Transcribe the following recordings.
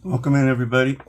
Welcome in, everybody.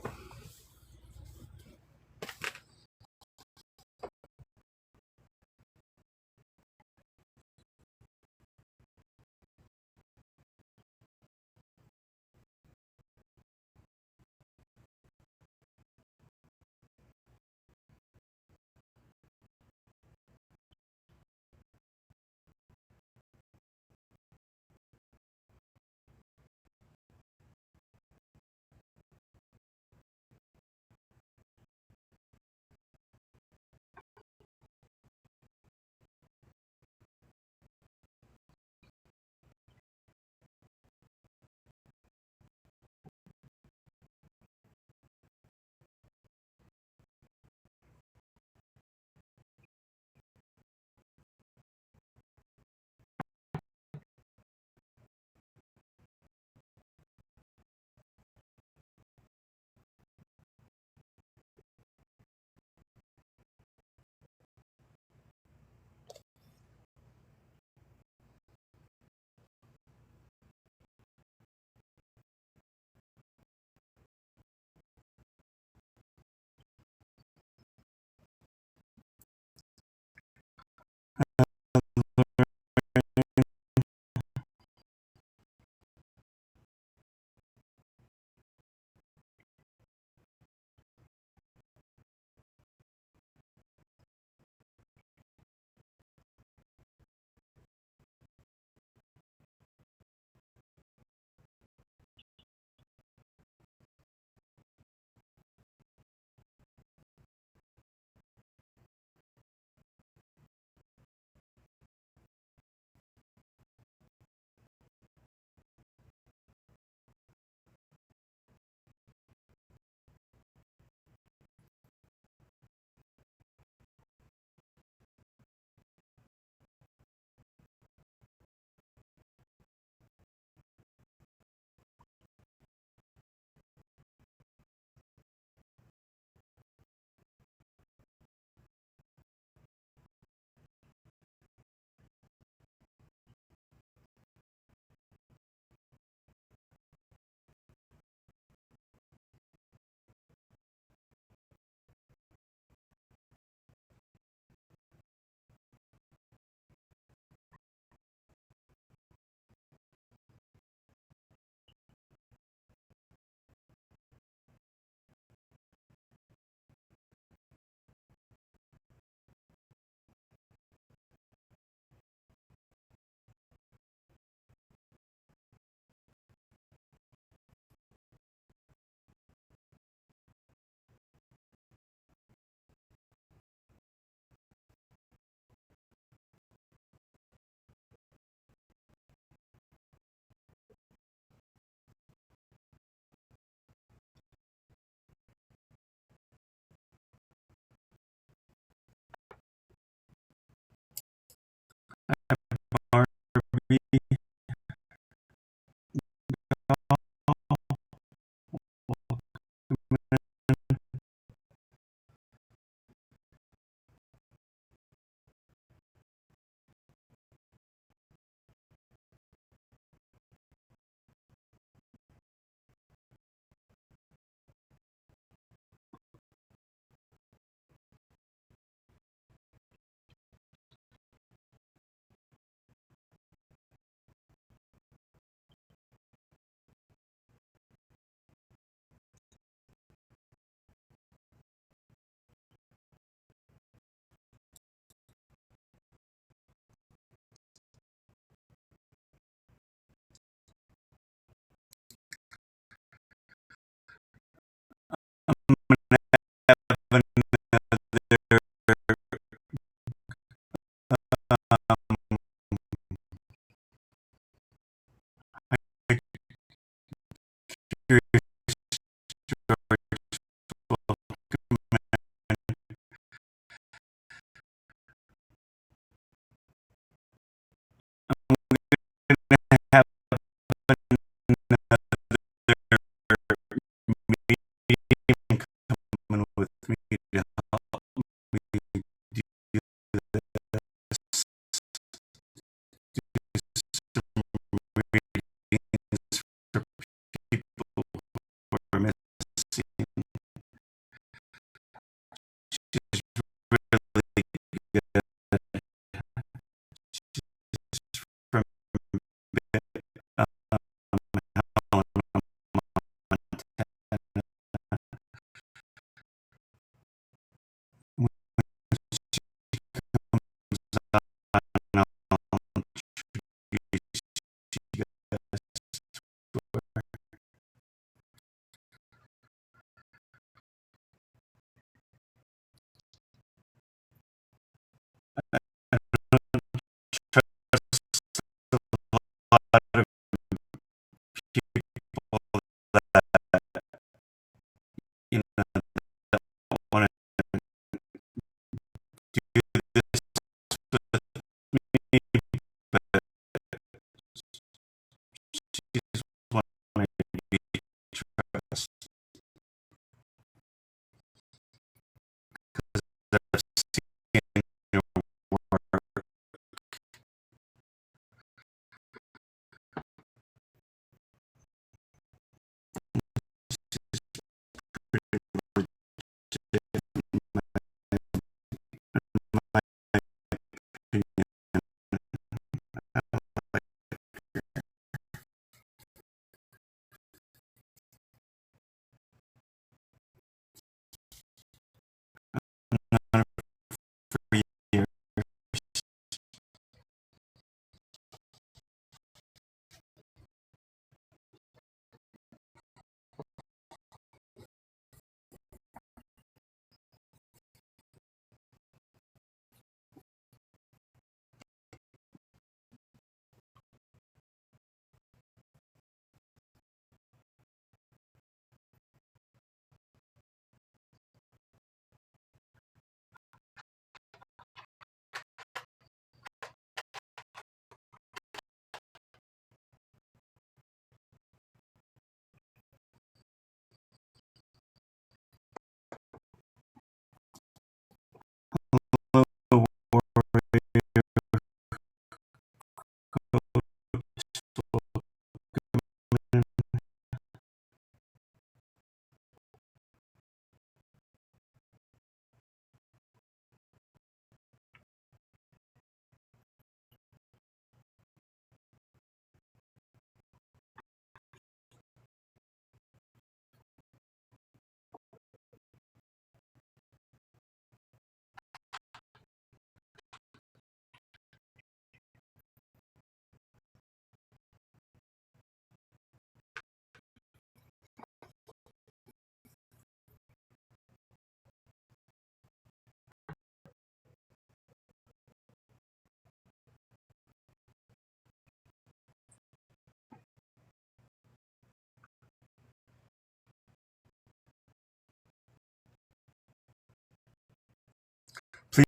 Please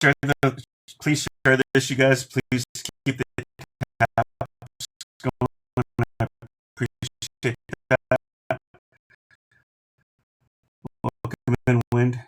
share please share this, you guys. Please keep the tabs going. I appreciate that. Welcome in, Wind.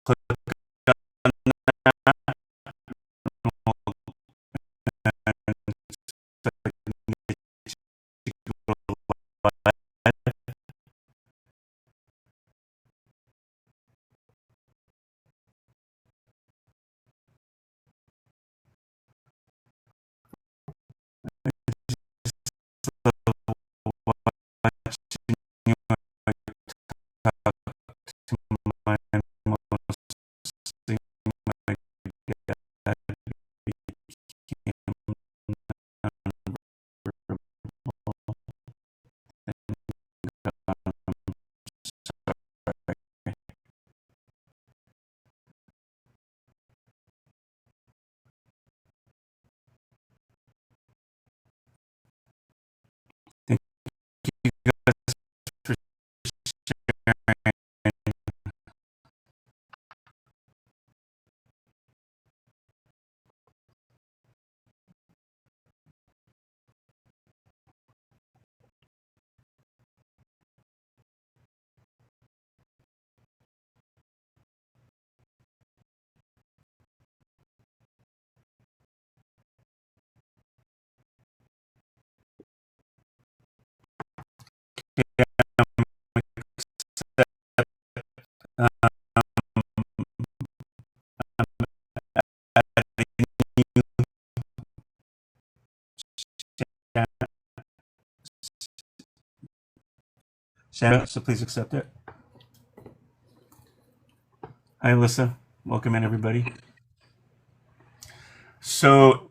click Thank you guys for Shanda, so please accept it. Hi, Alyssa. Welcome in, everybody. So,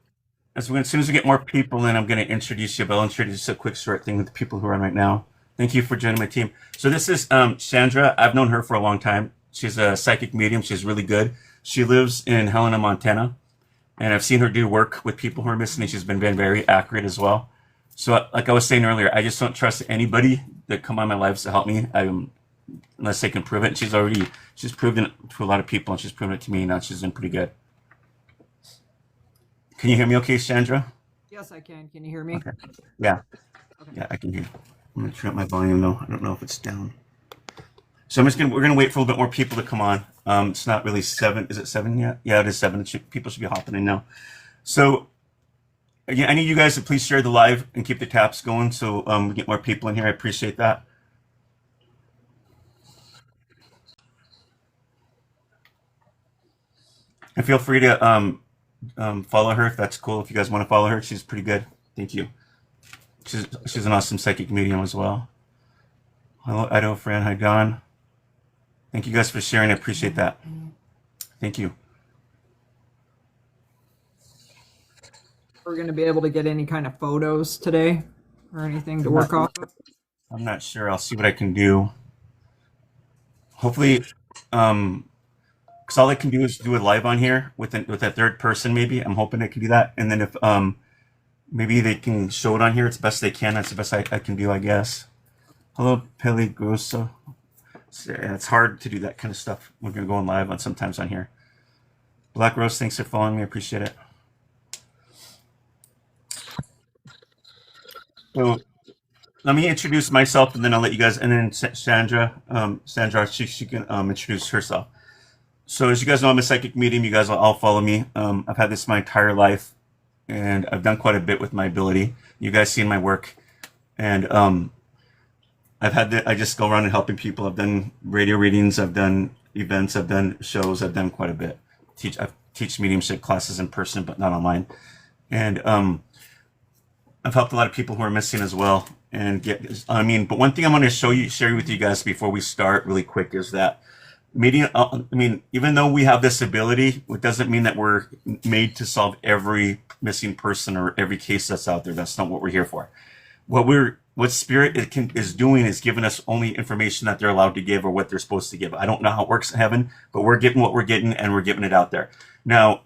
as soon as we get more people in, I'm going to introduce you, but I'll introduce a quick short thing with the people who are on right now. Thank you for joining my team. So this is Chandra. I've known her for a long time. She's a psychic medium. She's really good. She lives in Helena, Montana, and I've seen her do work with people who are missing, and she's been very accurate as well. So, like I was saying earlier, I just don't trust anybody that come on my lives to help me. Unless they can prove it. She's proven it to a lot of people, and she's proven it to me. Now she's been pretty good. Can you hear me okay, Chandra? Yes, I can. Can you hear me? Okay. Yeah. Okay. Yeah, I can hear you. I'm gonna turn up my volume though. I don't know if it's down. So we're gonna wait for a little bit more people to come on. It's not really 7. Is it 7 yet? Yeah, it is 7. People should be hopping in now. So again, I need you guys to please share the live and keep the taps going so we get more people in here. I appreciate that. And feel free to follow her if that's cool. If you guys want to follow her, she's pretty good. Thank you. She's an awesome psychic medium as well. Hello, Idaho friend. Hi, Don. Thank you guys for sharing. I appreciate that. Thank you. We're going to be able to get any kind of photos today or anything to work off of. I'm not sure. I'll see what I can do. Hopefully, because all I can do is do it live on here with a third person. Maybe I'm hoping I can do that. And then if maybe they can show it on here, it's the best they can. That's the best I can do, I guess. Hello, Peli Grosso. It's hard to do that kind of stuff. We're gonna go on live on sometimes on here. Black Rose, thanks for following me. I appreciate it. So let me introduce myself, and then I'll let you guys. And then Sandra, she can introduce herself. So as you guys know, I'm a psychic medium. You guys will all follow me. I've had this my entire life, and I've done quite a bit with my ability. You guys seen my work, and I just go around and helping people. I've done radio readings, I've done events, I've done shows, I've done quite a bit. I teach mediumship classes in person, but not online. And I've helped a lot of people who are missing as well. But one thing I'm going to share with you guys before we start really quick is that even though we have this ability, it doesn't mean that we're made to solve every missing person or every case that's out there. That's not what we're here for. What Spirit is doing is giving us only information that they're allowed to give or what they're supposed to give. I don't know how it works in heaven, but we're getting what we're getting and we're giving it out there. Now,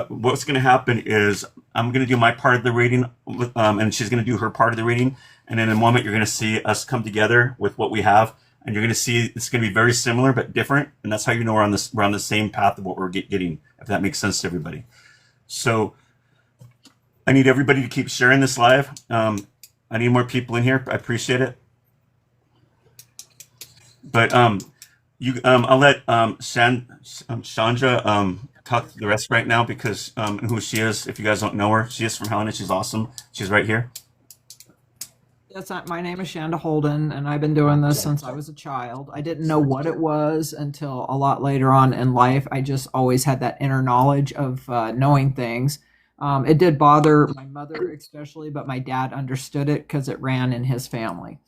what's going to happen is I'm going to do my part of the reading, and she's going to do her part of the reading. And in a moment, you're going to see us come together with what we have. And you're going to see it's going to be very similar but different. And that's how you know we're on the same path of what we're getting, if that makes sense to everybody. So I need everybody to keep sharing this live. I need more people in here. I appreciate it. But I'll let Chandra talk the rest right now because who she is. If you guys don't know her, she is from Helena. She's awesome. She's right here. Yes, my name is Shanda Holden, and I've been doing this since I was a child. I didn't know what it was until a lot later on in life. I just always had that inner knowledge of knowing things. It did bother my mother especially, but my dad understood it because it ran in his family.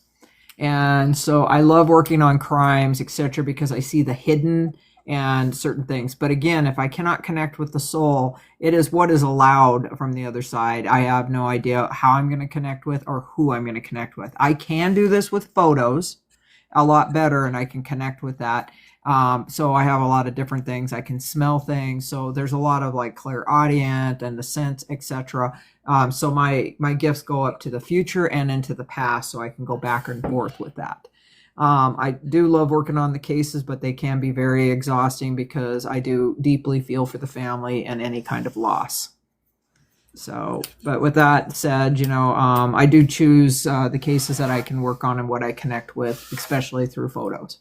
And so I love working on crimes, etc., because I see the hidden and certain things. But again, if I cannot connect with the soul, it is what is allowed from the other side. I have no idea how I'm going to connect with or who I'm going to connect with. I can do this with photos a lot better, and I can connect with that. So I have a lot of different things. I can smell things. So there's a lot of like clairaudient and the sense, etc. So my gifts go up to the future and into the past, so I can go back and forth with that. I do love working on the cases, but they can be very exhausting because I do deeply feel for the family and any kind of loss. So, but with that said, I do choose the cases that I can work on and what I connect with, especially through photos.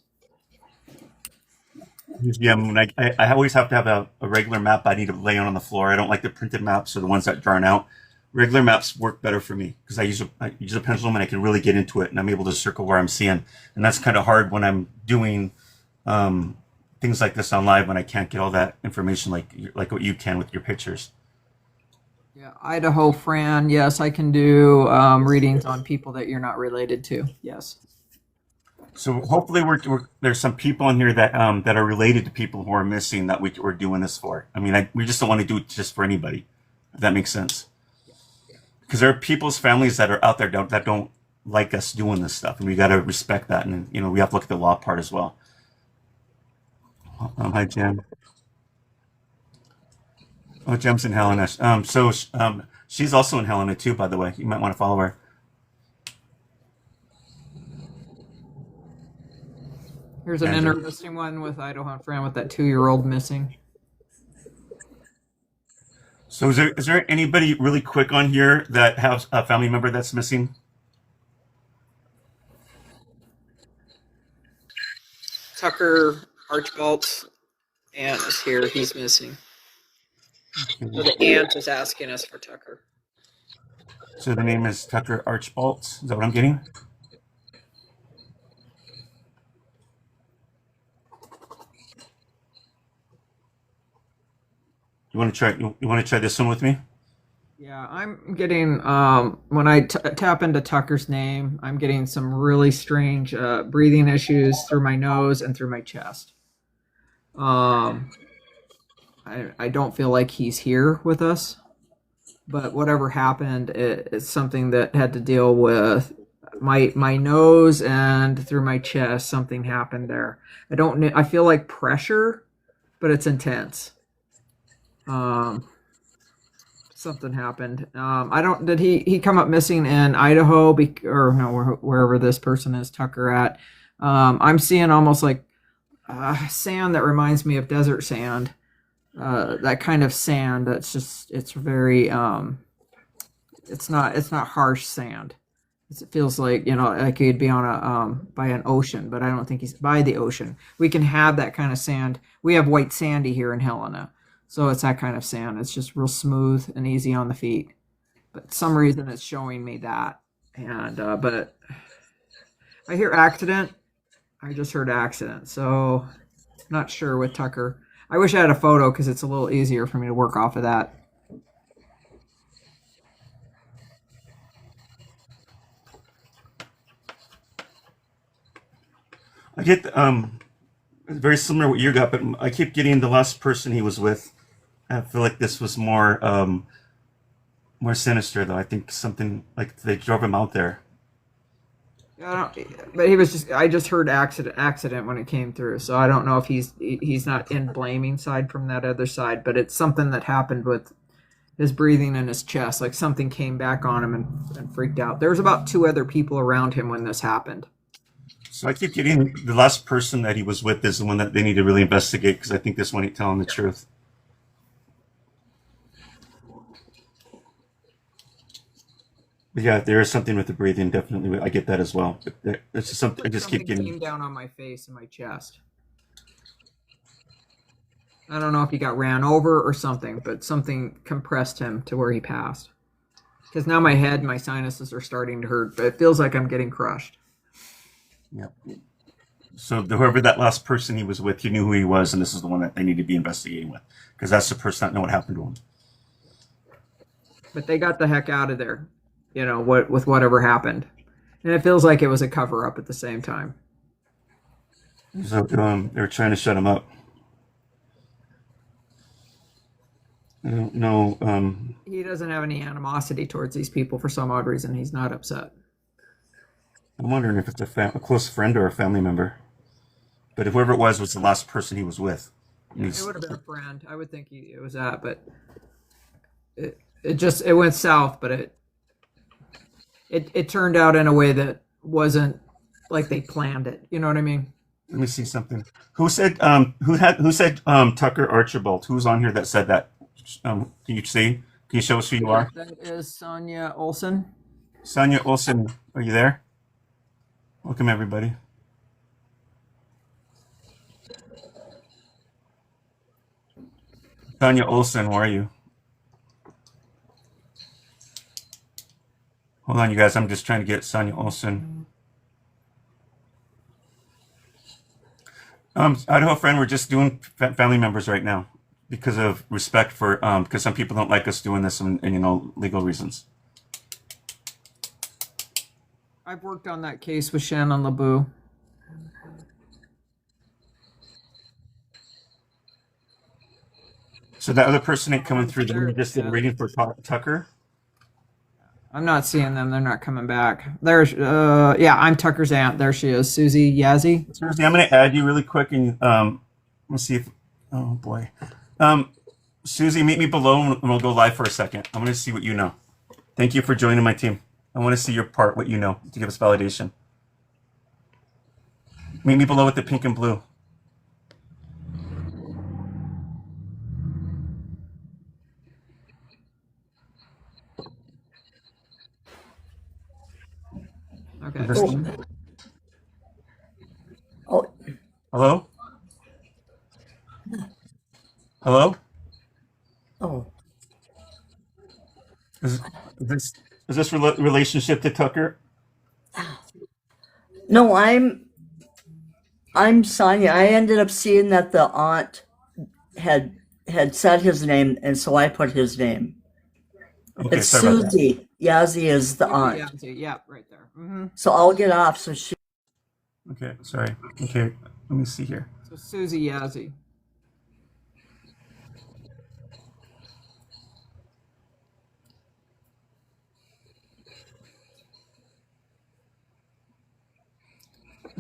Yeah, I always have to have a regular map I need to lay on the floor. I don't like the printed maps or the ones that drawn out. Regular maps work better for me because I use a pendulum and I can really get into it and I'm able to circle where I'm seeing. And that's kind of hard when I'm doing things like this on live when I can't get all that information like what you can with your pictures. Yeah, Idaho, Fran. Yes, I can do readings on people that you're not related to. Yes. So hopefully there's some people in here that are related to people who are missing that we're doing this for. I mean, we just don't want to do it just for anybody, if that makes sense. Because there are people's families that are out there that don't like us doing this stuff, and we got to respect that. And we have to look at the law part as well. Hi, Jen. Oh, Jem's in Helena. She's also in Helena too, by the way. You might want to follow her. Here's an Andrew. interesting one with Idaho and Fran with that 2-year-old missing. So is there anybody really quick on here that has a family member that's missing? Tucker Archibald's aunt is here. He's missing. So the aunt is asking us for Tucker. So the name is Tucker Archbold. Is that what I'm getting? You want to try this one with me? Yeah, I'm getting when I tap into Tucker's name, I'm getting some really strange breathing issues through my nose and through my chest. Um, I don't feel like he's here with us, but whatever happened, it's something that had to deal with my nose and through my chest. Something happened there. I feel like pressure, but it's intense. Um, Something happened. I don't. Did he come up missing in Idaho or no, wherever this person is Tucker at? I'm seeing almost like sand that reminds me of desert sand. That kind of sand. It's very it's not harsh sand. It feels like like he'd be on a by an ocean, but I don't think he's by the ocean. We can have that kind of sand. We have white sandy here in Helena. So it's that kind of sand. It's just real smooth and easy on the feet. But some reason it's showing me that. And but I hear accident. I just heard accident. So not sure with Tucker. I wish I had a photo because it's a little easier for me to work off of that. I get very similar to what you got, but I keep getting the last person he was with. I feel like this was more sinister though. I think something like they drove him out there. But he was just. I just heard accident when it came through, so I don't know if he's not in blaming side from that other side, but it's something that happened with his breathing in his chest, like something came back on him and freaked out. There was about 2 other people around him when this happened. So I keep getting the last person that he was with is the one that they need to really investigate because I think this one ain't telling the truth. But yeah, there is something with the breathing. Definitely, I get that as well. But it's just something I just keep Something getting. came down on my face and my chest. I don't know if he got ran over or something, but something compressed him to where he passed. Because now my head, my sinuses are starting to hurt. But it feels like I'm getting crushed. Yep. So whoever that last person he was with, you knew who he was, and this is the one that they need to be investigating with, because that's the person that know what happened to him. But they got the heck out of there, with whatever happened. And it feels like it was a cover up at the same time. So they were trying to shut him up. I don't know. He doesn't have any animosity towards these people for some odd reason. He's not upset. I'm wondering if it's a close friend or a family member. But whoever it was the last person he was with. Yeah, it would have been a friend. I would think it was that, but it went south. But it turned out in a way that wasn't like they planned it. You know what I mean? Let me see something. Who said Tucker Archibald? Who's on here that said that? Can you see? Can you show us who you are? That is Sonia Olson. Sonia Olson, are you there? Welcome, everybody. Sonia Olson, where are you? Hold on, you guys. I'm just trying to get Sonia Olson. Idaho friend, we're just doing family members right now because of respect for because some people don't like us doing this and legal reasons. I've worked on that case with Shannon LeBeau. So that other person ain't coming through. They're just waiting for Tucker. I'm not seeing them. They're not coming back. There's, I'm Tucker's aunt. There she is, Susie Yazzie. Susie, I'm going to add you really quick, and let's see if. Oh boy, Susie, meet me below, and we'll go live for a second. I'm going to see what you know. Thank you for joining my team. I want to see your part, what you know, to give us validation. Meet me below with the pink and blue. Okay. Oh, Hello? Hello? oh, Is this relationship to Tucker? no, I'm Sonia. I ended up seeing that the aunt had said his name, and so I put his name. Okay, It's sorry about that. Susie. Yazzie is the aunt. Yazzie, yeah, right there. Mm-hmm. So I'll get off. So she. Okay, sorry. Okay, let me see here. So Susie Yazzie.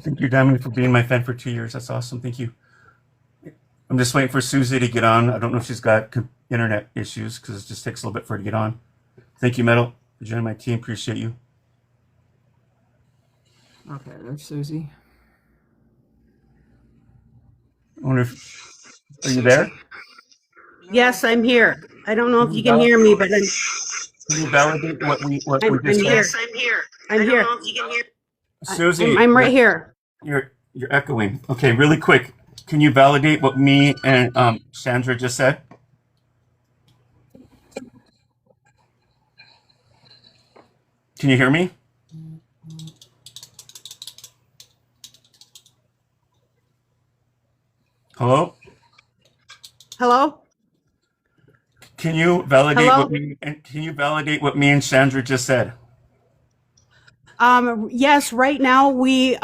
Thank you, Diamond, for being my fan for 2 years. That's awesome. Thank you. I'm just waiting for Susie to get on. I don't know if she's got internet issues because it just takes a little bit for her to get on. Thank you, Metal, for joining my team. Appreciate you. Okay, there's Susie. I wonder if are you there? Yes, I'm here. I don't know if you can hear me, but Can you validate what we I'm just here. said? I'm here. I'm here. Susie, I'm right here. You're echoing. Okay, really quick. Can you validate what me and Sandra just said? Can you hear me? Hello? Hello? Can you validate Hello? what me and Sandra just said? Yes, right now we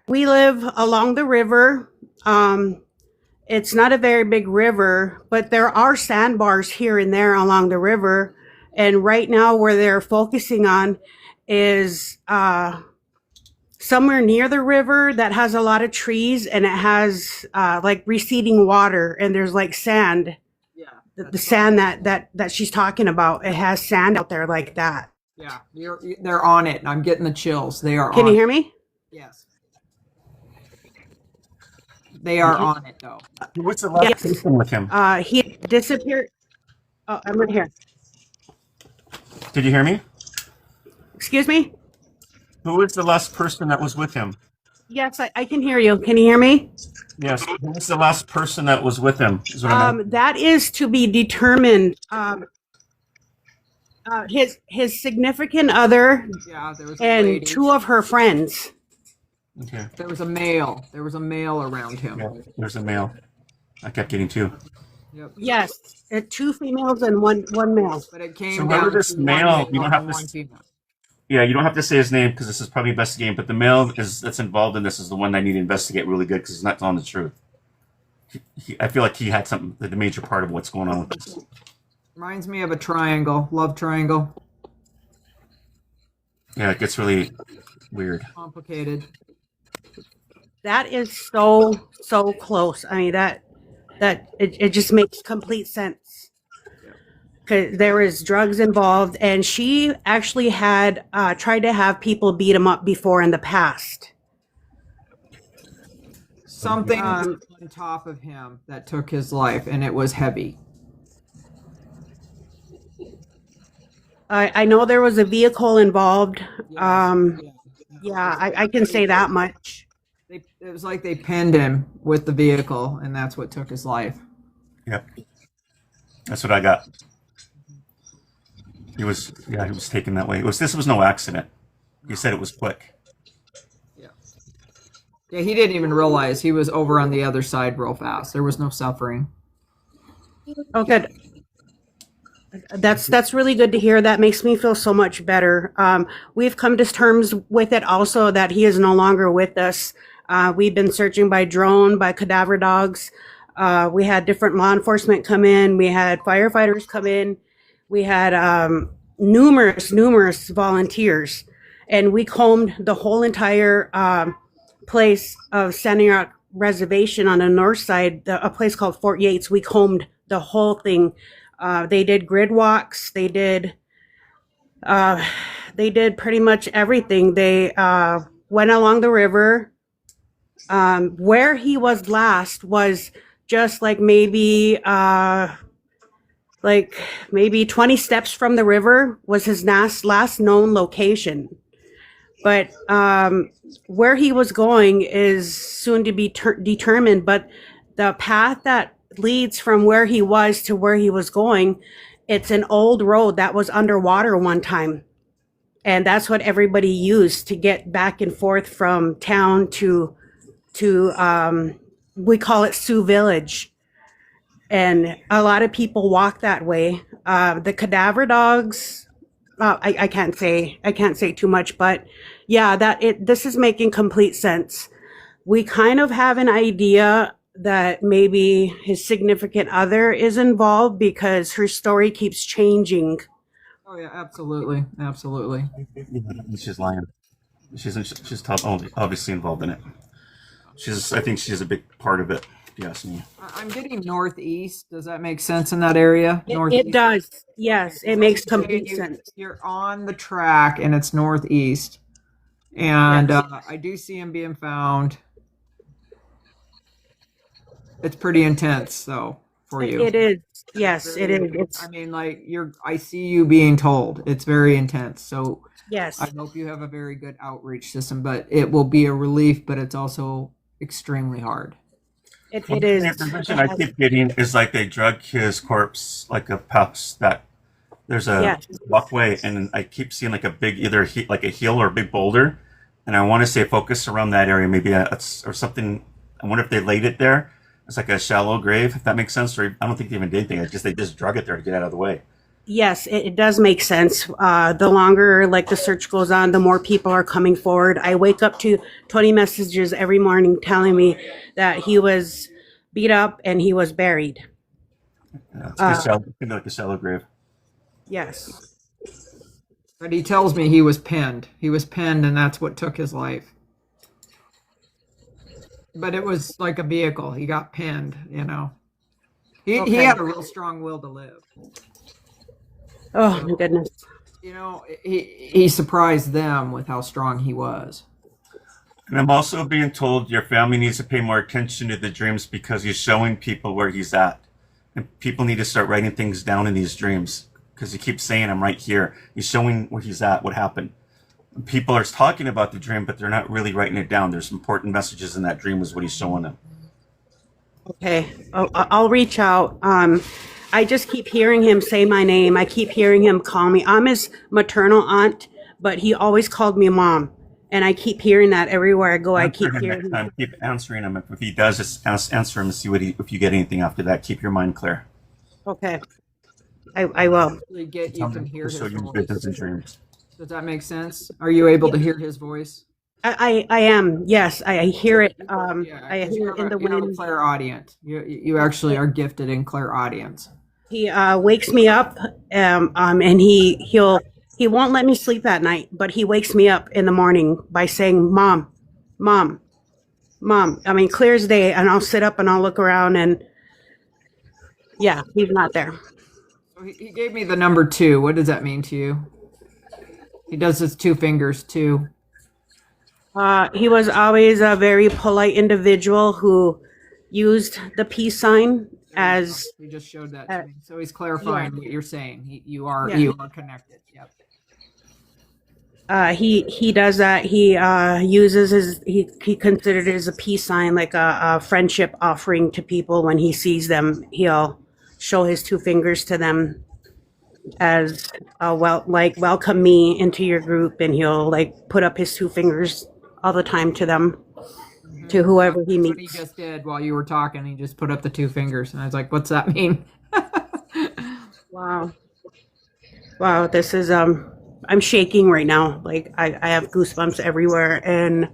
we live along the river. It's not a very big river, but there are sandbars here and there along the river. And right now where they're focusing on is somewhere near the river that has a lot of trees, and it has like receding water, and there's like sand. Yeah. The sand that she's talking about, it has sand out there like that. Yeah, they're on it, and I'm getting the chills. They are. Can you hear me? Yes. They are on it though. What's the last Yes. person with him? He disappeared. Oh, I'm right here. Did you hear me? Excuse me? Who was the last person that was with him? Yes, I can hear you. Can you hear me? Yes. Who was the last person that was with him? Is what I meant. That is to be determined. His significant other Yeah, there was a and lady. two of her friends. Okay. There was a male. There was a male around him. Yeah, there's a male. I kept getting two. Yep. Yes, two females and one male. But it came So down whoever this to one male, you male don't have and to one s- female. Yeah, you don't have to say his name because this is probably investigating. But the male that's involved in this is the one I need to investigate really good because he's not telling the truth. I feel like he had something, the major part of what's going on with this. Reminds me of a triangle, love triangle. Yeah, it gets really weird. Complicated. That is so close. I mean that it just makes complete sense. Because there was drugs involved, and she actually had tried to have people beat him up before in the past. Something on top of him that took his life, and it was heavy. I know there was a vehicle involved. Yes. Yeah, I can say that much. It was like they pinned him with the vehicle, and that's what took his life. Yep. That's what I got. He was taken that way. This was no accident. He said it was quick. Yeah, he didn't even realize he was over on the other side real fast. There was no suffering. Oh, good. That's really good to hear. That makes me feel so much better. We've come to terms with it also that he is no longer with us. We've been searching by drone, by cadaver dogs. We had different law enforcement come in. We had firefighters come in. We had numerous volunteers. And we combed the whole entire place of Standing Rock Reservation on the north side, a place called Fort Yates. We combed the whole thing. They did grid walks. They did pretty much everything. They went along the river. Where he was last was just like maybe 20 steps from the river was his last known location. But where he was going is soon to be determined. But the path that leads from where he was to where he was going, it's an old road that was underwater one time. And that's what everybody used to get back and forth from town to we call it Sioux Village. And a lot of people walk that way. The cadaver dogs, I can't say too much, but yeah, this is making complete sense. We kind of have an idea that maybe his significant other is involved because her story keeps changing. Oh yeah, absolutely. She's lying. She's obviously involved in it. I think she's a big part of it. If you ask me. I'm getting northeast. Does that make sense in that area? Northeast. It does. Yes, it makes complete sense. You're on the track, and it's northeast. And Yes. I do see him being found. It's pretty intense, though, for you. It is. Yes, it is. I mean, like I see you being told. It's very intense. So Yes. I hope you have a very good outreach system. But it will be a relief. But it's also extremely hard. It The is. information I keep getting is like they drug his corpse like a pups that there's a Yes. walkway and I keep seeing like a big like a hill or a big boulder and I want to say focus around that area maybe or something. I wonder if they laid it there. It's like a shallow grave, if that makes sense. Or I don't think they even did anything. They just drug it there to get out of the way. Yes, it does make sense. The longer like the search goes on, the more people are coming forward. I wake up to 20 messages every morning telling me that he was beat up and he was buried. Yeah, it's like a shallow grave. Yes. But he tells me he was pinned. He was pinned, and that's what took his life. But it was like a vehicle. He got pinned, He Okay. had a real strong will to live. Oh my goodness. He surprised them with how strong he was. And I'm also being told your family needs to pay more attention to the dreams because he's showing people where he's at. And people need to start writing things down in these dreams because he keeps saying, I'm right here. He's showing where he's at, what happened. people are talking about the dream, but they're not really writing it down. There's important messages in that dream, is what he's showing them. Okay, I'll reach out. I just keep hearing him say my name. I keep hearing him call me. I'm his maternal aunt, but he always called me mom. And I keep hearing that everywhere I go. I keep hearing him. Keep answering him. If he does, just answer him and see if you get anything after that. Keep your mind clear. Okay, I will. You can hear his So you voice. visions and dreams. Does that make sense? Are you able to hear his voice? I am. Yes, I hear it. Yeah, I 'cause hear it in the you're a wind. clairaudient. You actually are gifted in clairaudience. He wakes me up, and he won't let me sleep at night, but he wakes me up in the morning by saying, "Mom, mom, mom." I mean, clear as day, and I'll sit up and I'll look around, and yeah, he's not there. So he gave me the number 2. What does that mean to you? He does his 2 fingers too. He was always a very polite individual who used the peace sign as He just showed that to me. So he's clarifying what you're saying. You are connected. Yep. he does that. He uses he considered it as a peace sign, like a friendship offering to people. When he sees them, he'll show his 2 fingers to them as welcome me into your group, and he'll like put up his 2 fingers all the time to them, to whoever he That's what he meets. just did while you were talking. He just put up the 2 fingers, and I was like, "What's that mean?" Wow, this is I'm shaking right now. Like I have goosebumps everywhere, and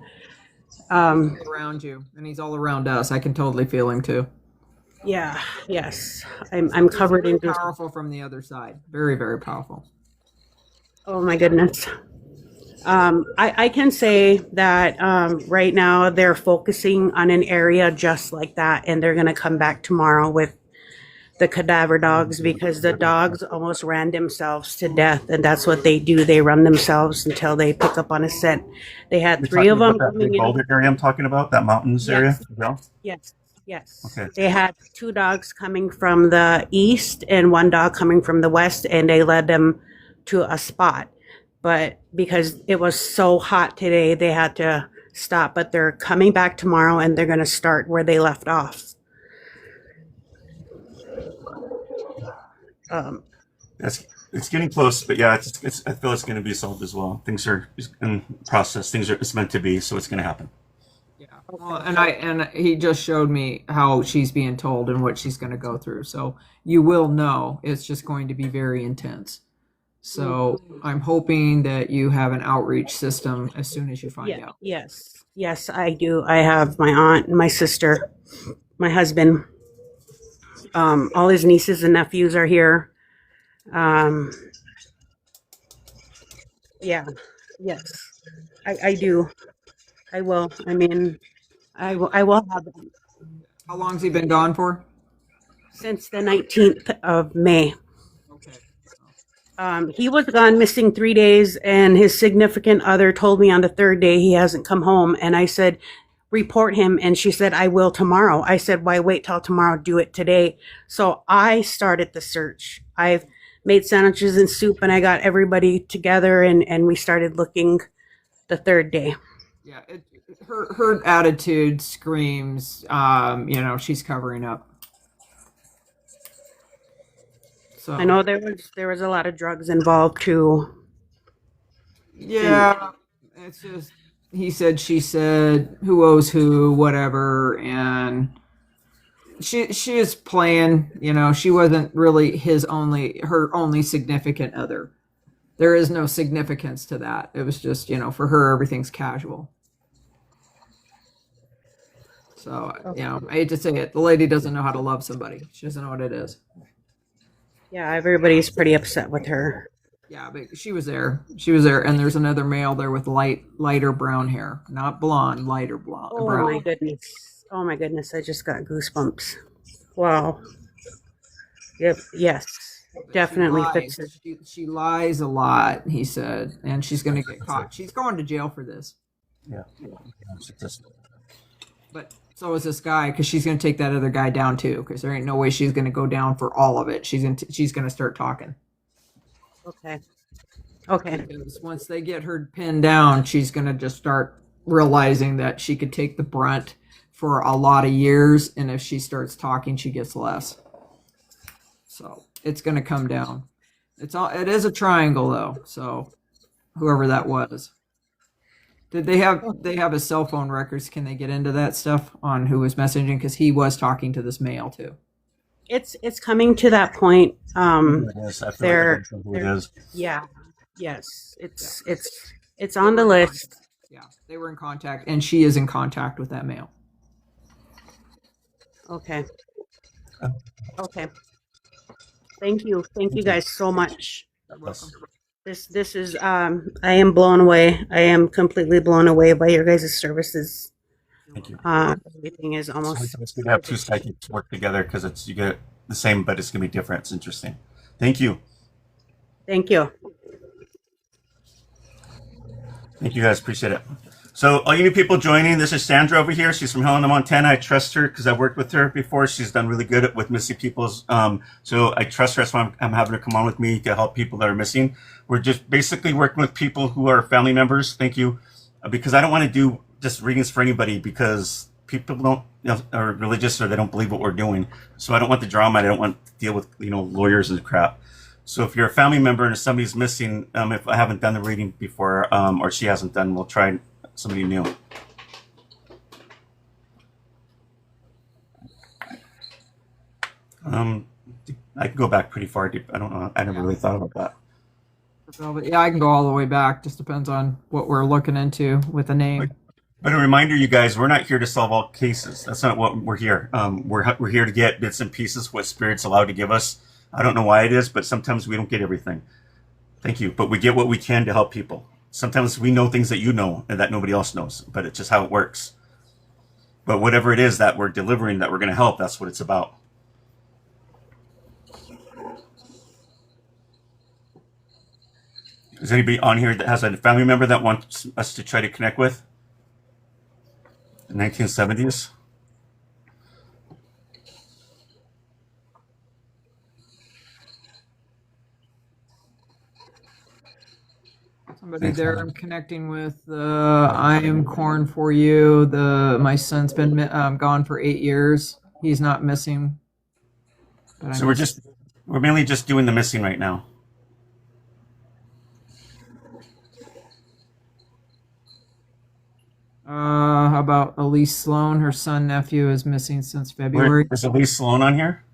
Around you, and he's all around us. I can totally feel him too. yeah, yes, I'm covered in Very goosebumps. powerful from the other side. Very, very powerful. Oh my goodness. I can say that right now they're focusing on an area just like that, and they're going to come back tomorrow with the cadaver dogs, because the dogs almost ran themselves to death, and that's what they do. They run themselves until they pick up on a scent. They had 3 of them That coming big in. boulder area I'm talking about, that mountains area. Yes. Yeah. Yes. Okay. They had 2 dogs coming from the east and 1 dog coming from the west, and they led them to a spot. But because it was so hot today, they had to stop. But they're coming back tomorrow, and they're going to start where they left off. It's getting close, but yeah, I feel it's going to be solved as well. Things are in process. It's meant to be, so it's going to happen. Yeah. Well, and he just showed me how she's being told and what she's going to go through. So you will know. It's just going to be very intense. So I'm hoping that you have an outreach system as soon as you find out. Yes, I do. I have my aunt, my sister, my husband. All his nieces and nephews are here. Yes, I do. I will. I mean, I will have them How long's he been gone for? since the 19th of May. Okay. He was gone missing 3 days, and his significant other told me on the 3rd day he hasn't come home. And I said, report him. And she said, I will tomorrow. I said, why wait till tomorrow? Do it today. So I started the search. I've made sandwiches and soup, and I got everybody together, and we started looking the 3rd day. Yeah. Her attitude screams, she's covering up. So I know there was a lot of drugs involved too. yeah, it's just he said, she said, who owes who, whatever, and she is playing. She wasn't really her only significant other. There is no significance to that. It was just for her everything's casual. So I hate to say it, the lady doesn't know how to love somebody. She doesn't know what it is. Yeah, everybody's pretty upset with her. Yeah, but she was there. And there's another male there with lighter brown hair, not blonde, lighter blonde. Oh brown. my goodness. Oh my goodness, I just got goosebumps. Wow. Yep, yes. Definitely fix it. She lies a lot, he said, and she's going to get caught. She's going to jail for this. Yeah. But so is this guy, because she's going to take that other guy down too, because there ain't no way she's going to go down for all of it. She's going to start talking. Okay. Okay. Because once they get her pinned down, she's going to just start realizing that she could take the brunt for a lot of years, and if she starts talking, she gets less. So it's going to come down. It is a triangle though. So whoever that was, did they have his cell phone records? Can they get into that stuff on who was messaging? Because he was talking to this male too. It's coming to that point. Yes, I feel like They're, I know who it they're is. yeah. Yes. It's on the list. Yeah, they were in contact, and she is in contact with that male. Okay. Okay. Thank you. Thank you guys so much. You're welcome. This is I am blown away. I am completely blown away by your guys' services. Thank you. Everything is almost It's good to have two psychics work together because you get the same, but it's gonna be different. It's interesting. Thank you. thank you. Thank you guys. Appreciate it. So all you new people joining, this is Sandra over here. She's from Helena, Montana. I trust her because I've worked with her before. She's done really good with missing people's. So I trust her. That's why I'm having her come on with me to help people that are missing. We're just basically working with people who are family members. Thank you. Because I don't want to do just readings for anybody because people don't are religious or they don't believe what we're doing. So I don't want the drama. I don't want to deal with lawyers and crap. So if you're a family member and if somebody's missing, if I haven't done the reading before or she hasn't done, we'll try somebody new. I can go back pretty far deep. I don't know. I never really thought about that. Yeah, I can go all the way back. Just depends on what we're looking into with the name. But a reminder, you guys, we're not here to solve all cases. That's not what we're here. We're here to get bits and pieces what Spirit's allowed to give us. I don't know why it is, but sometimes we don't get everything. Thank you. But we get what we can to help people. Sometimes we know things that you know and that nobody else knows, but it's just how it works. But whatever it is that we're delivering, that we're going to help, that's what it's about. Is anybody on here that has a family member that wants us to try to connect with? The 1970s? Somebody there I'm connecting with. I am corn for you. My son's been gone for 8 years. He's not missing. But So we're mainly just doing the missing right now. How about Elise Sloan? Her son nephew is missing since February. Is Elise Sloan on here?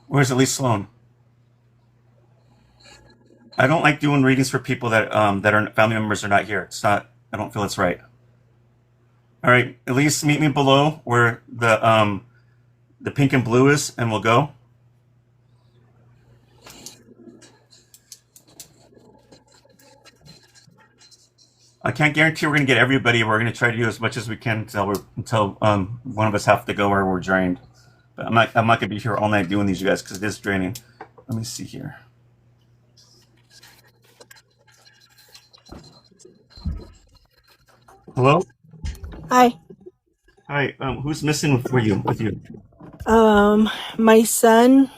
Where's Elise Sloan? I don't like doing readings for people that are family members are not here. It's not. I don't feel it's right. All right, Elise, meet me below where the pink and blue is, and we'll go. I can't guarantee we're going to get everybody. We're going to try to do as much as we can until one of us have to go or we're drained. But I'm not going to be here all night doing these, you guys, because it is draining. Let me see here. Hello. Hi. Hi. Who's missing with you? My son,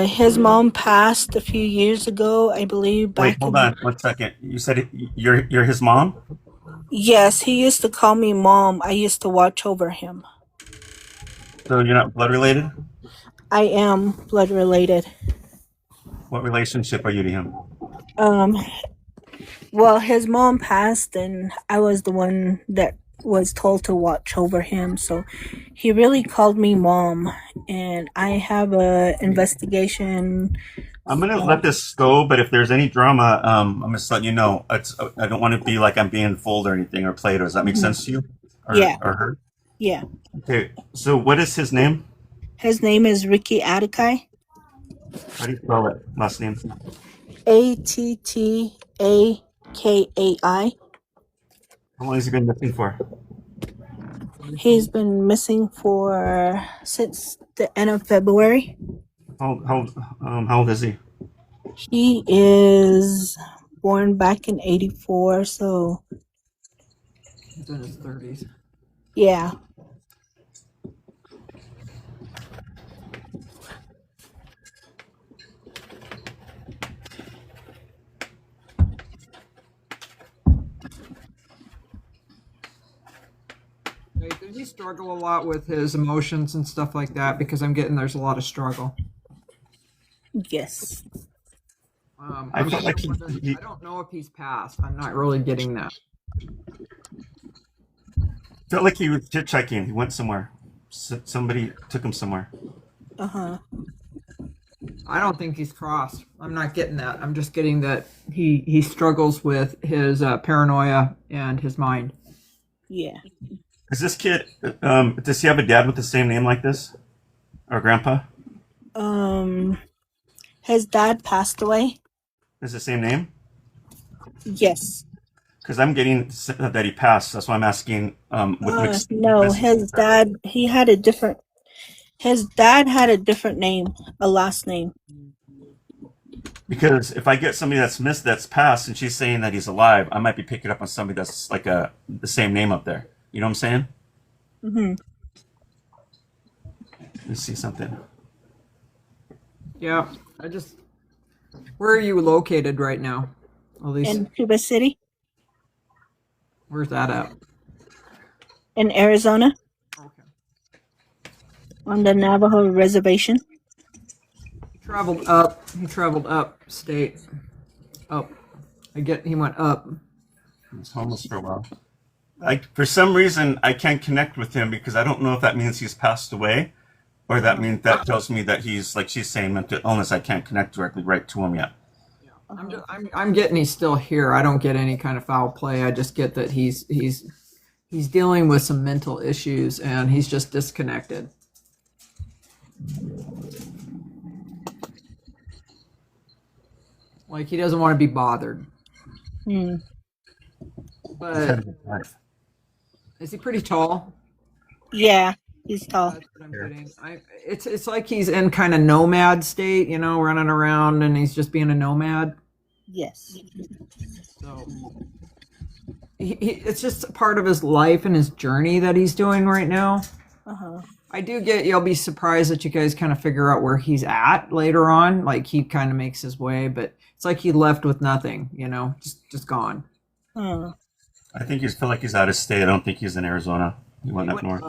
his mom passed a few years ago, I believe. Wait, hold on 1 second. You said you're his mom? Yes, he used to call me mom. I used to watch over him. So you're not blood related? I am blood related. What relationship are you to him? Well, his mom passed, and I was the one that was told to watch over him. So he really called me mom, and I have a investigation. I'm gonna let this go, but if there's any drama, I'm just letting you know. I don't want to be like I'm being fooled or anything or played. Or does that make sense to you? Yeah. Or her? Yeah. Okay. So what is his name? His name is Ricky Atakai. How do you spell it? Last name? Attai. How long has he been missing for? He's been missing since the end of February. How old is he? He is born back in 84, so He's in his 30s. yeah. Wait, does he struggle a lot with his emotions and stuff like that? Because I'm getting there's a lot of struggle. Yes. I felt like I don't know if he's passed. I'm not really getting that. felt like he was hitchhiking. He went somewhere. Somebody took him somewhere. Uh huh. I don't think he's crossed. I'm not getting that. I'm just getting that he struggles with his paranoia and his mind. Yeah. Is this kid? Does he have a dad with the same name like this, or grandpa? His dad passed away. Is the same name? Yes. Because I'm getting that he passed. That's why I'm asking. No, his dad. He had a different. His dad had a different name, a last name. Because if I get somebody that's passed, and she's saying that he's alive, I might be picking up on somebody that's like the same name up there. You know what I'm saying? Mm-hmm. Let me see something. Yeah, where are you located right now? At least, In Cuba City, where's that at? in Arizona, Okay. on the Navajo reservation. He traveled up state. Up. He went up. He was homeless for a while. For some reason, I can't connect with him because I don't know if that means he's passed away, or that tells me that he's, like she's saying, mental illness. I can't connect directly right to him yet. I'm getting he's still here. I don't get any kind of foul play. I just get that he's dealing with some mental issues and he's just disconnected. Like he doesn't want to be bothered. Hmm. But is he pretty tall? Yeah, he's tall. That's what I'm getting. It's like he's in kind of nomad state, running around and he's just being a nomad. Yes. So it's just part of his life and his journey that he's doing right now. Uh-huh. I do get you'll be surprised that you guys kind of figure out where he's at later on. Like he kind of makes his way, but it's like he left with nothing, just gone. Huh. I think feel like he's out of state. I don't think he's in Arizona. He went up north.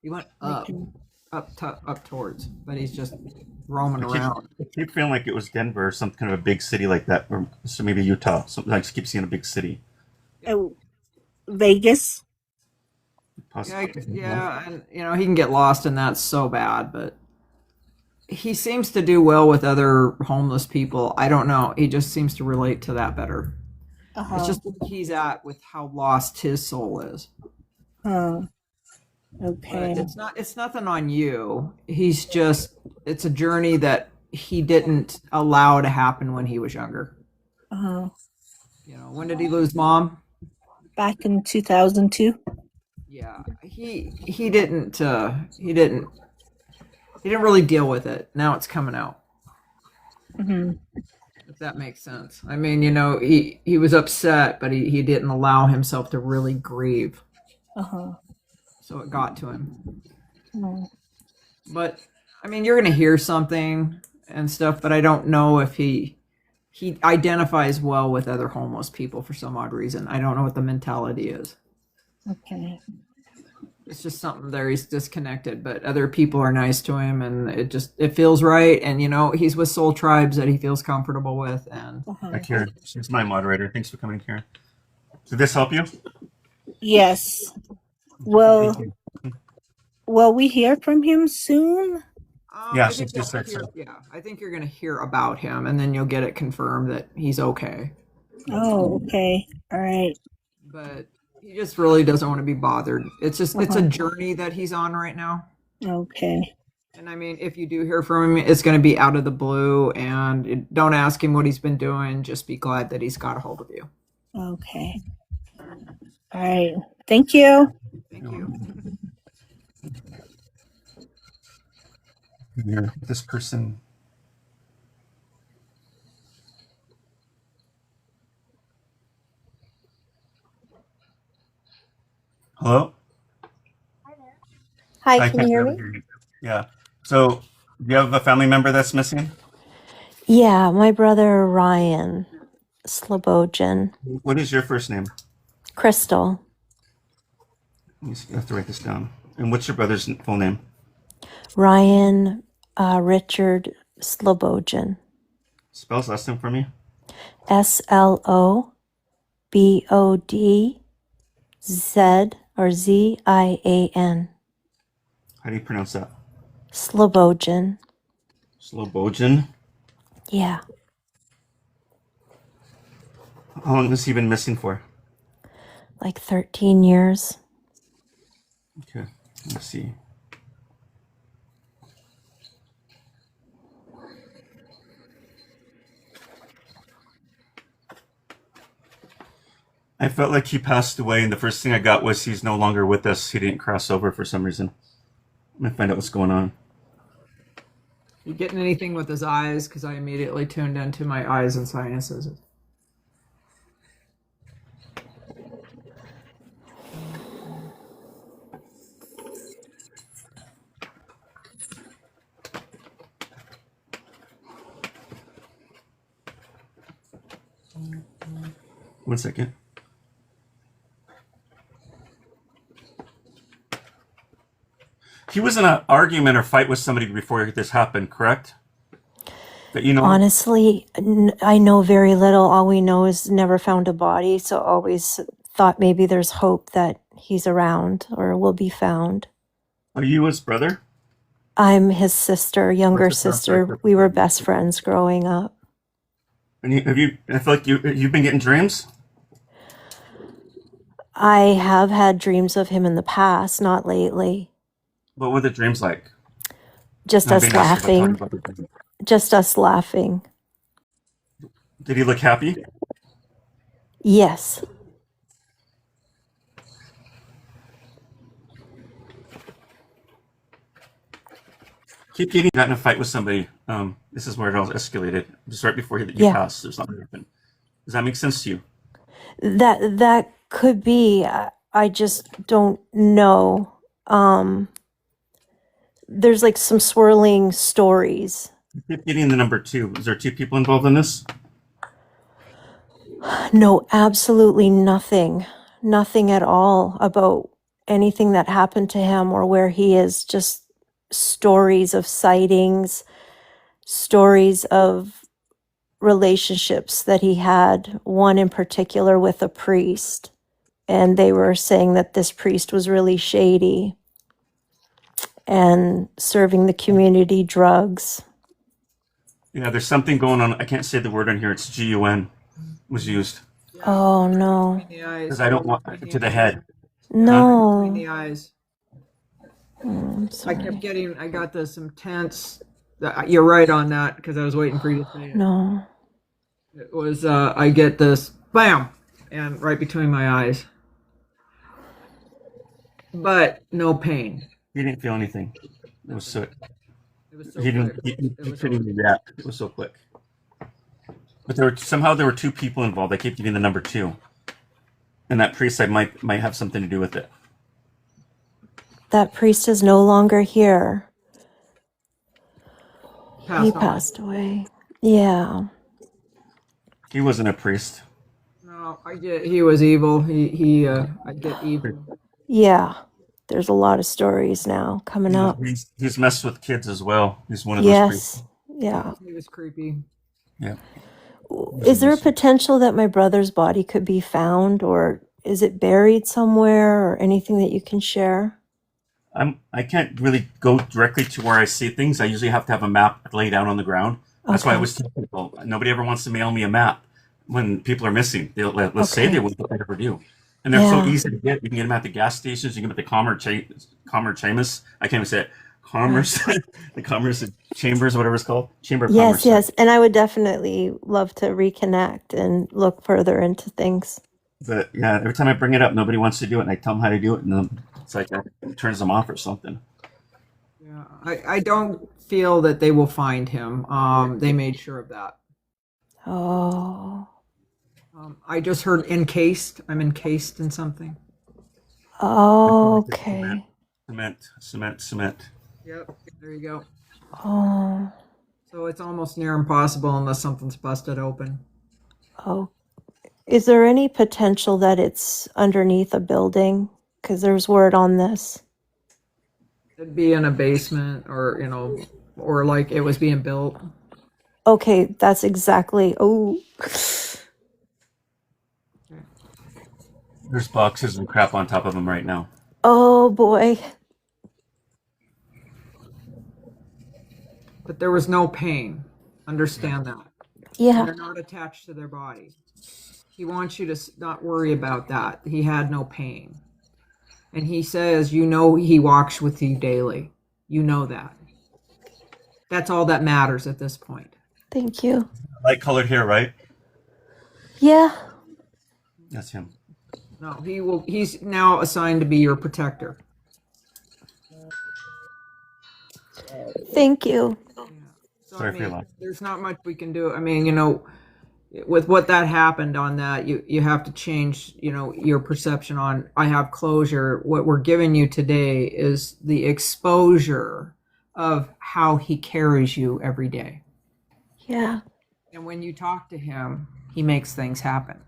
He went up towards, but he's just roaming around. I keep feeling like it was Denver or some kind of a big city like that, or so maybe Utah. Something I just keep seeing a big city. Oh, Vegas. Possibly. Yeah, and he can get lost in that so bad, but he seems to do well with other homeless people. I don't know. He just seems to relate to that better. Uh-huh. It's just where he's at with how lost his soul is. Huh. But Okay. it's nothing on you. It's a journey that he didn't allow to happen when he was younger. Uh-huh. When did he lose mom? Back in 2002. Yeah, he didn't really deal with it. Now it's coming out. Mm-hmm. If that makes sense. I mean, he was upset, but he didn't allow himself to really grieve. Uh-huh. So it got to him. Oh. But I mean, you're going to hear something and stuff, but I don't know if he identifies well with other homeless people for some odd reason. I don't know what the mentality is. Okay. It's just something there. He's disconnected, but other people are nice to him, and it feels right. And he's with soul tribes that he feels comfortable with. And Uh-huh. Hi, Karen. She's my moderator. Thanks for coming, Karen. Did this help you? Yes. Well, will we hear from him soon? Yeah, I think she just said you'll so. hear- yeah, I think you're going to hear about him, and then you'll get it confirmed that he's okay. Oh, okay. All right. But he just really doesn't want to be bothered. It's a journey that he's on right now. Okay. And I mean, if you do hear from him, it's going to be out of the blue, and don't ask him what he's been doing. Just be glad that he's got a hold of you. Okay. All right. Thank you. Thank you. Here, this person. Hello? Hi, I can you hear me? you. Yeah. So, do you have a family member that's missing? Yeah, my brother Ryan Slobodjan. What is your first name? Crystal. I have to write this down. And what's your brother's full name? Ryan Richard Slobodin. Spell his last name for me. Slobodz or Zian. How do you pronounce that? Slobodin. Slobodin. Yeah. How long has he been missing for? Like 13 years. Okay, let's see. I felt like he passed away, and the first thing I got was he's no longer with us. He didn't cross over for some reason. I'm gonna find out what's going on. You getting anything with his eyes? Because I immediately tuned into my eyes and sinuses. One second. He was in an argument or fight with somebody before this happened, correct? That you know. Honestly, I know very little. All we know is never found a body, so always thought maybe there's hope that he's around or will be found. Are you his brother? I'm his sister, younger sister, sister. We were best friends growing up. And I feel like you've been getting dreams. I have had dreams of him in the past, not lately. What were the dreams like? Just I'm us being asked if I talk laughing. about the dreams. Just us laughing. Did he look happy? Yes. Keep getting got in a fight with somebody. This is where it all escalated. Just right before you Yeah. passed, there's something happened. Does that make sense to you? That could be. I just don't know. There's like some swirling stories. Keep getting the number 2. Is there 2 people involved in this? No, absolutely nothing. Nothing at all about anything that happened to him or where he is. Just stories of sightings, stories of relationships that he had, one in particular with a priest. And they were saying that this priest was really shady and serving the community drugs. Yeah, there's something going on. I can't say the word on here. It's GUN was used. Oh, no. Between the eyes. Because I don't want to the head. Between No. the eyes. I'm I sorry. kept getting. I got this intense. You're right on that because I was waiting for you to say it. No. It was. I get this bam, and right between my eyes, but no pain. He didn't feel anything. It was so. It was so He didn't. quick. He It was couldn't so even react. It was so quick. But there were 2 people involved. I keep getting the number 2, and that priest might have something to do with it. That priest is no longer here. He passed on. passed away. Yeah. He wasn't a priest. No, I get. He was evil. He. I get evil. Yeah. There's a lot of stories now coming up. He's messed with kids as well. He's one of those priests. Yes. Yeah. He was creepy. Yeah. Is there a potential that my brother's body could be found, or is it buried somewhere, or anything that you can share? I can't really go directly to where I see things. I usually have to have a map laid out on the ground. That's why I Okay. always tell people, nobody ever wants to mail me a map when people are missing. Let's say Okay. they would, but they never do. And they're so Yeah. easy to get. You can get them at the gas stations. You can get them at the Commerce. I can't even say it. Commerce, the Commerce Chambers, whatever it's called. Chamber of Yes, Commerce. yes. And I would definitely love to reconnect and look further into things. But yeah, every time I bring it up, nobody wants to do it. And I tell them how to do it. And then it's like that turns them off or something. Yeah. I don't feel that they will find him. They made sure of that. Oh. I just heard encased. I'm encased in something. Okay. Cement. Yep. There you go. Oh. So it's almost near impossible unless something's busted open. Oh. Is there any potential that it's underneath a building? Because there's word on this. It'd be in a basement, or or like it was being built. Okay, that's exactly. Oh, There's boxes and crap on top of them right now. oh boy. But there was no pain. Understand that. Yeah. They're not attached to their body. He wants you to not worry about that. He had no pain. And he says, he walks with you daily. You know that. That's all that matters at this point. Thank you. Light colored hair, right? Yeah. That's him. No, he's now assigned to be your protector. Thank you. So, Sorry for your loss. there's not much we can do. I mean, with what that happened on that, you have to change, your perception on, I have closure. What we're giving you today is the exposure of how he carries you every day. Yeah. And when you talk to him, he makes things happen.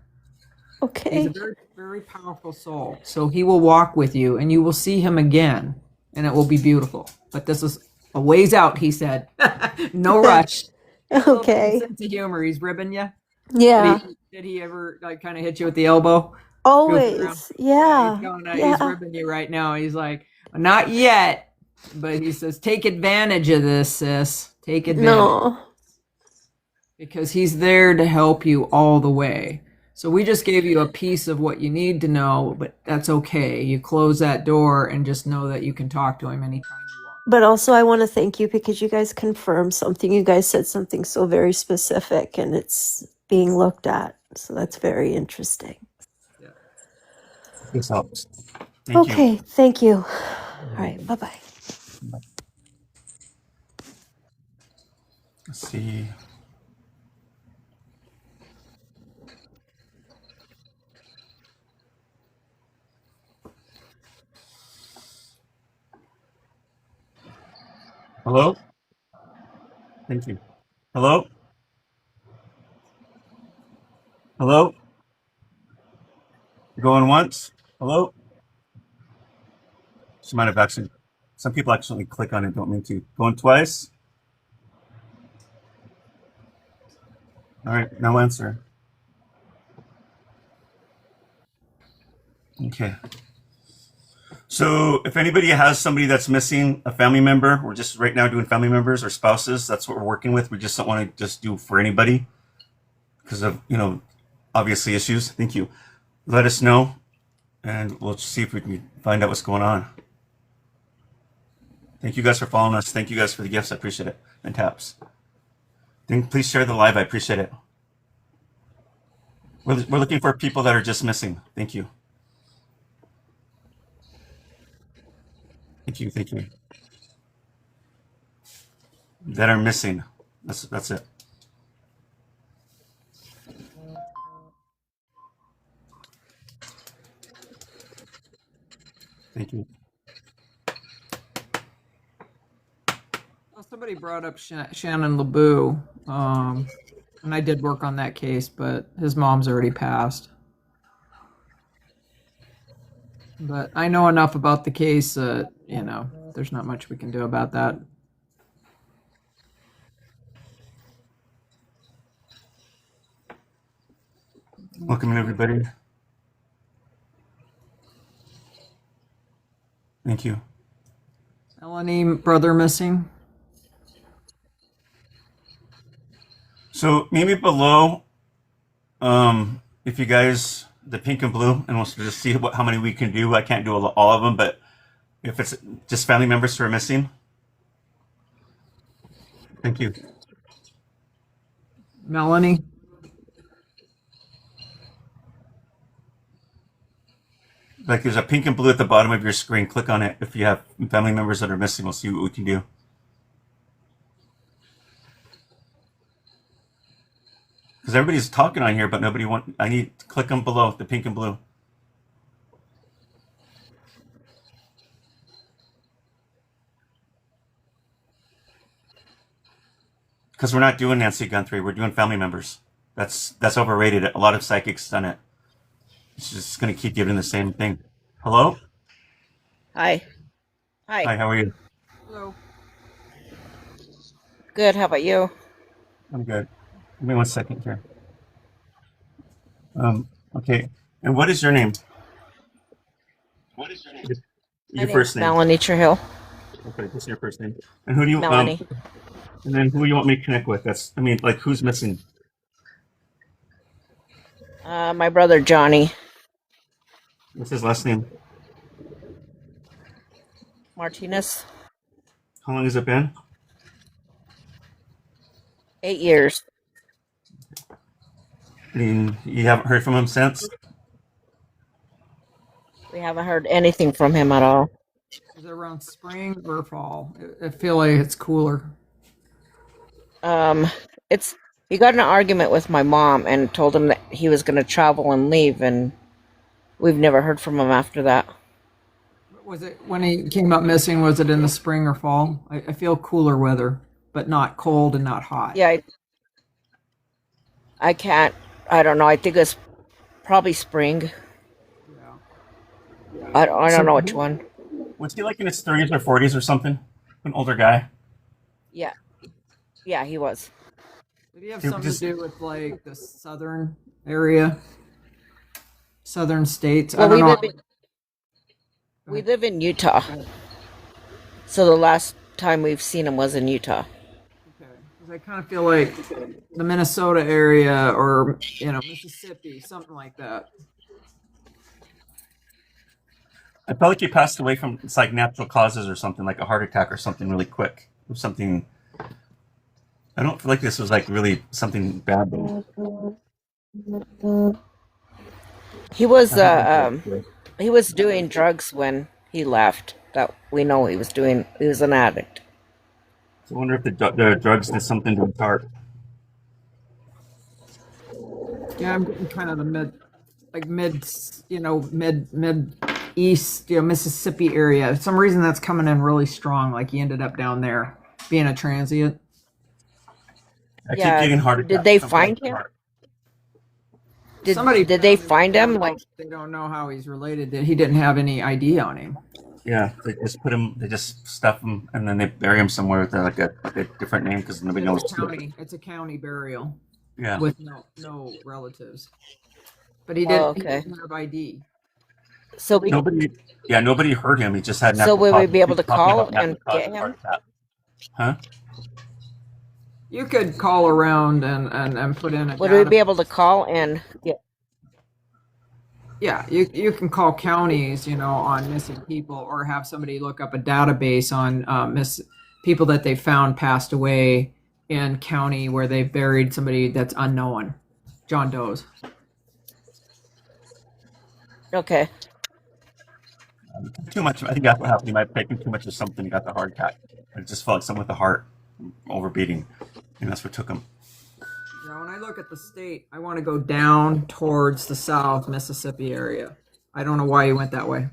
He's Okay. a very, very powerful soul. So he will walk with you and you will see him again and it will be beautiful. But this is a ways out, he said. No rush. Okay. Sense of humor. He's ribbing you. Yeah. Did he ever kind of hit you with the elbow? Always. Yeah. He's ribbing you right now. He's like, not yet. But he says, take advantage of this, sis. Take advantage. No. Because he's there to help you all the way. So we just gave you a piece of what you need to know, but that's okay. You close that door and just know that you can talk to him anytime you want. But also, I want to thank you because you guys confirmed something. You guys said something so very specific and it's being looked at. So that's very interesting. This helps. Thank you. Okay. Thank you. All right. Bye-bye. Let's see. Hello? Thank you. Hello? Hello? Going once? Hello? She might have actually, some people actually click on it, don't mean to. Going twice? All right, no answer. Okay. So if anybody has somebody that's missing, a family member, we're just right now doing family members or spouses. That's what we're working with. We just don't want to just do for anybody because of, obviously issues. Thank you. Let us know and we'll see if we can find out what's going on. Thank you guys for following us. Thank you guys for the gifts. I appreciate it. And taps. Then please share the live. I appreciate it. We're looking for people that are just missing. Thank you. Thank you. Thank you. That are missing. That's it. Thank you. Well, somebody brought up Shannon LeBeau, and I did work on that case, but his mom's already passed. But I know enough about the case, there's not much we can do about that. Welcome everybody. Thank you. Melanie, brother missing. So maybe below, if you guys, the pink and blue, and we'll just see how many we can do. I can't do all of them, but if it's just family members who are missing. Thank you. Melanie. Like there's a pink and blue at the bottom of your screen. Click on it. If you have family members that are missing, we'll see what we can do. Because everybody's talking on here, but nobody I need to click them below, the pink and blue. Because we're not doing Nancy Guthrie, we're doing family members. That's overrated. A lot of psychics done it. It's just going to keep giving the same thing. Hello? Hi. Hi, Hi. how are you? Hello. Good. How about you? I'm good. Give me 1 second here. Okay. And what is your name? Your My your name's first name. Melanie Trujillo. Okay, what's your first name? And who do you Melanie. and then who you want me to connect with? That's I mean, like who's missing? My brother Johnny What's his last name? Martinez. How long has it been? 8 years. I mean, you haven't heard from him since? We haven't heard anything from him at all. Is it around spring or fall? I feel like it's cooler. Um, it's he got in an argument with my mom and told him that he was going to travel and leave, and we've never heard from him after that. Was it when he came up missing? Was it in the spring or fall? I feel cooler weather, but not cold and not hot. Yeah, I can't. I don't know. I think it's probably spring. Yeah. I So don't know which one. was he like in his 30s or 40s or something? An older guy? Yeah, yeah, he was. Did he have It something just to do with like the southern area, southern states? I Well, don't we know. live in we live in Utah, so the last time we've seen him was in Utah. Okay. 'Cause I kind of feel like the Minnesota area or Mississippi, something like that. I felt like he passed away from it's like natural causes or something, like a heart attack or something really quick. Or something I don't feel like this was like really something bad though. He was I think it was. he was doing drugs when he left. That we know he was doing. He was an addict. So I wonder if the drugs did something to his heart. Yeah, I'm getting kind of the mid east, Mississippi area. For some reason that's coming in really strong. Like he ended up down there being a transient. I keep Yeah. getting heart Did attacks. they Something find with the him? heart. Somebody Did they found him. find They him? don't Like, know. They don't know how he's related. He didn't have any ID on him. Yeah, they just put him. They just stuff him, and then they bury him somewhere with like a different name because nobody knows. It's a county burial Yeah, with no relatives. But he oh, didn't okay. have ID. So we nobody. Yeah, nobody hurt him. He just had so natural will we causes. be able He's to talking call about natural and causes get of heart him? attack. Huh? You could call around and put in a Would we data. be able to call and get? Yeah, you can call counties, on missing people, or have somebody look up a database on people that they found passed away in county where they buried somebody that's unknown, John Doe's. Okay. Too much. I think that's what happened. He might have taken too much of something. He got the heart attack. It just felt like something with the heart overbeating, and that's what took him. Now, when I look at the state, I want to go down towards the South Mississippi area. I don't know why you went that way.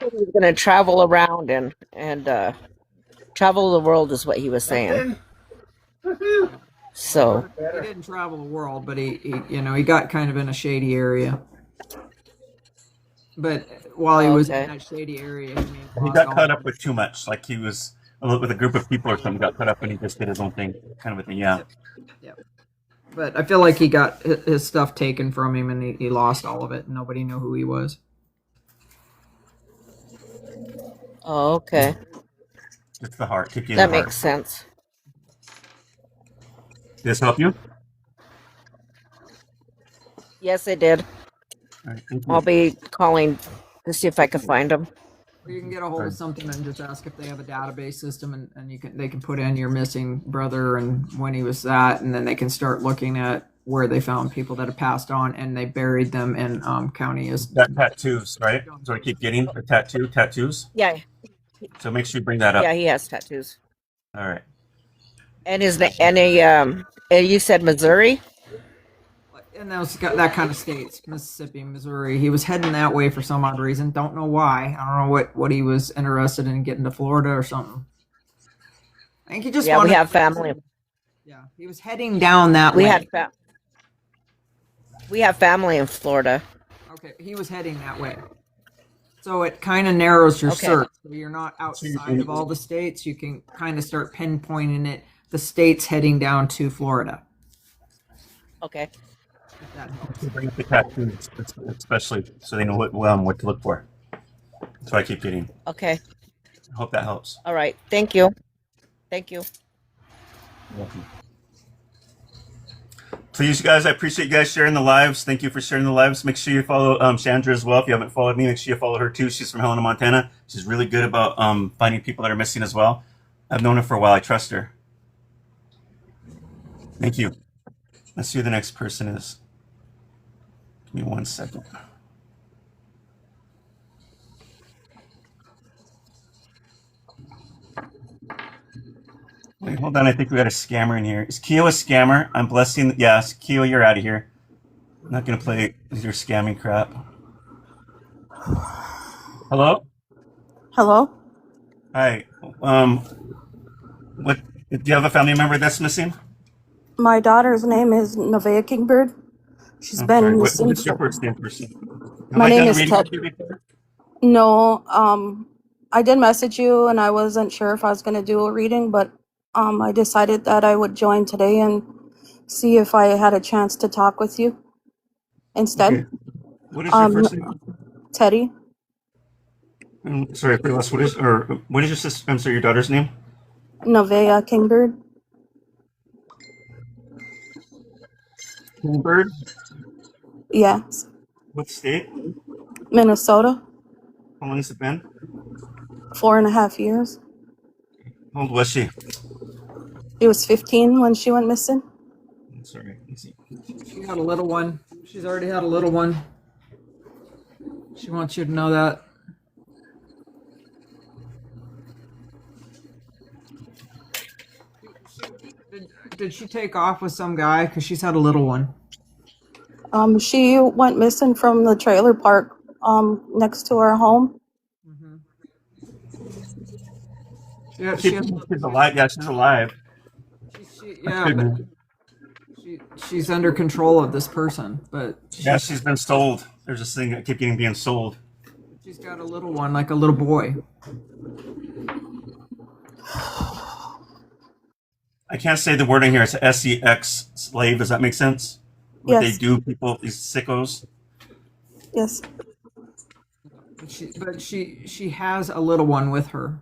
He's gonna travel around and travel the world is what he was saying. So He didn't travel the world, but he got kind of in a shady area. But while he was in okay. that shady area, He got caught up with too much. Like he was with a group of people or something. Got caught up and he just did his own thing, kind of a thing. Yeah. Yep. But I feel like he got his stuff taken from him and he lost all of it and nobody knew who he was. Oh, okay. It's the heart. Kick you in That the heart. makes sense. Did this help you? Yes, I did. All right, thank I'll you. be calling to see if I can find him. Or you can get a hold of something and just ask if they have a database system and they can put in your missing brother and when he was at, and then they can start looking at where they found people that have passed on and they buried them in county as Got tattoos, right? So I keep getting the tattoos. Yeah, So make sure you bring that up. yeah, he has tattoos. All right. And you said Missouri? in those that kind of states, Mississippi, Missouri. He was heading that way for some odd reason. Don't know why. I don't know what he was interested in getting to Florida or something. I think he just Yeah, wanted. we have family. Yeah, he was heading down that We way. had we have family in Florida. Okay, he was heading that way. So it kind of narrows your Okay. search. So you're not outside of all the states. You can kind of start pinpointing it, the states heading down to Florida. Okay. If that helps. Bring up the tattoos, especially so they know what to look for. That's what I keep getting. Okay. I hope that helps. All right. Thank you. Thank you. You're welcome. Please, guys, I appreciate you guys sharing the lives. Thank you for sharing the lives. Make sure you follow Chandra as well. If you haven't followed me, make sure you follow her too. She's from Helena, Montana. She's really good about finding people that are missing as well. I've known her for a while. I trust her. Thank you. Let's see who the next person is. Give me 1 second. Wait, hold on. I think we got a scammer in here. Is Keo a scammer? I'm blessing. Yes, Keo, you're out of here. I'm not going to play your scamming crap. Hello? Hello? Hi. What? Do you have a family member that's missing? My daughter's name is Nevaeh Kingbird. She's I'm been sorry. missing. What's your first name, person? Have My I name done a is reading Ted. with you before? No, I did message you and I wasn't sure if I was going to do a reading, but I decided that I would join today and see if I had a chance to talk with you instead. Okay. What is your first name? Teddy, Sorry, for us. What is your sister? I'm sorry, your daughter's name? Nevaeh Kingbird. Bird. Yes, What state? Minnesota, How long has it been? 4.5 years. How old was she? She was 15 when she went missing. Sorry. Let's see. She had a little one. She's already had a little one. She wants you to know that. Did she take off with some guy? Because she's had a little one. She went missing from the trailer park next to our home. Mm-hmm. She has, She's alive. Yeah, she's alive. yeah, but she's under control of this person, but Yeah, she's been sold. There's this thing that keep getting being sold. she's got a little one, like a little boy. I can't say the word in here. It's a sex slave. Does that make sense? What Yes. they do, people, these sickos. Yes. But she has a little one with her.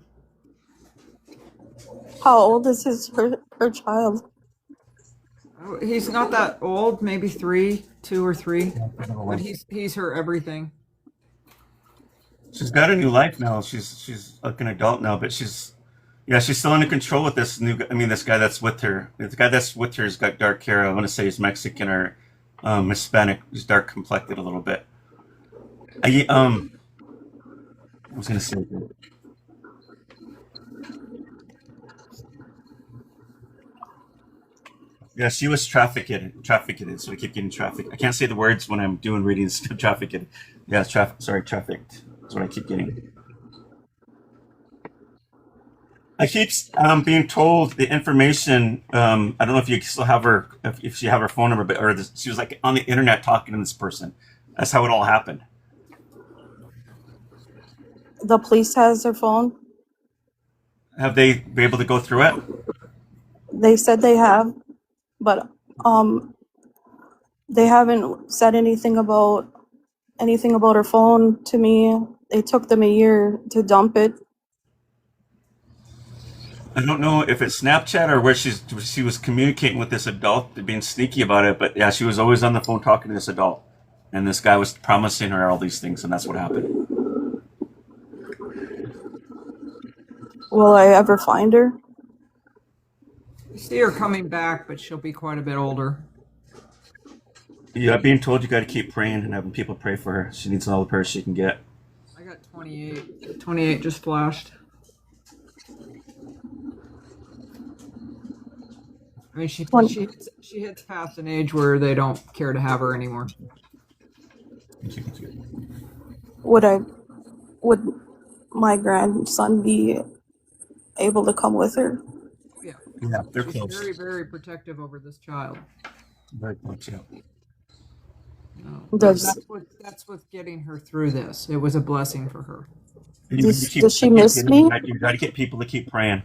How old is her child? Oh, he's not that old, maybe 2 or 3, but he's her everything. She's got a new life now. She's like an adult now, but she's still under control with this this guy that's with her. The guy that's with her has got dark hair. I want to say he's Mexican or Hispanic. He's dark complected a little bit. I was gonna say. Yeah, she was trafficked, so we keep getting trafficked. I can't say the words when I'm doing readings. Trafficked. Yeah, trafficked. That's what I keep getting. I keep being told the information. I don't know if you still have her, if you have her phone number, but she was like on the internet talking to this person. That's how it all happened. The police has her phone. Have they been able to go through it? They said they have, but they haven't said anything about her phone to me. It took them a year to dump it. I don't know if it's Snapchat or where she was communicating with this adult, being sneaky about it. But yeah, she was always on the phone talking to this adult, and this guy was promising her all these things, and that's what happened. Will I ever find her? You see her coming back, but she'll be quite a bit older. Yeah, being told you got to keep praying and having people pray for her. She needs all the prayers she can get. I got 28. 28 just flashed. I mean, she hits past an age where they don't care to have her anymore. Would my grandson be able to come with her? Yeah, Yeah, they're she's close. very, very protective over this child. Very close, yeah. No. Does That's what's getting her through this. It was a blessing for her. does she miss me? You got to get people to keep praying.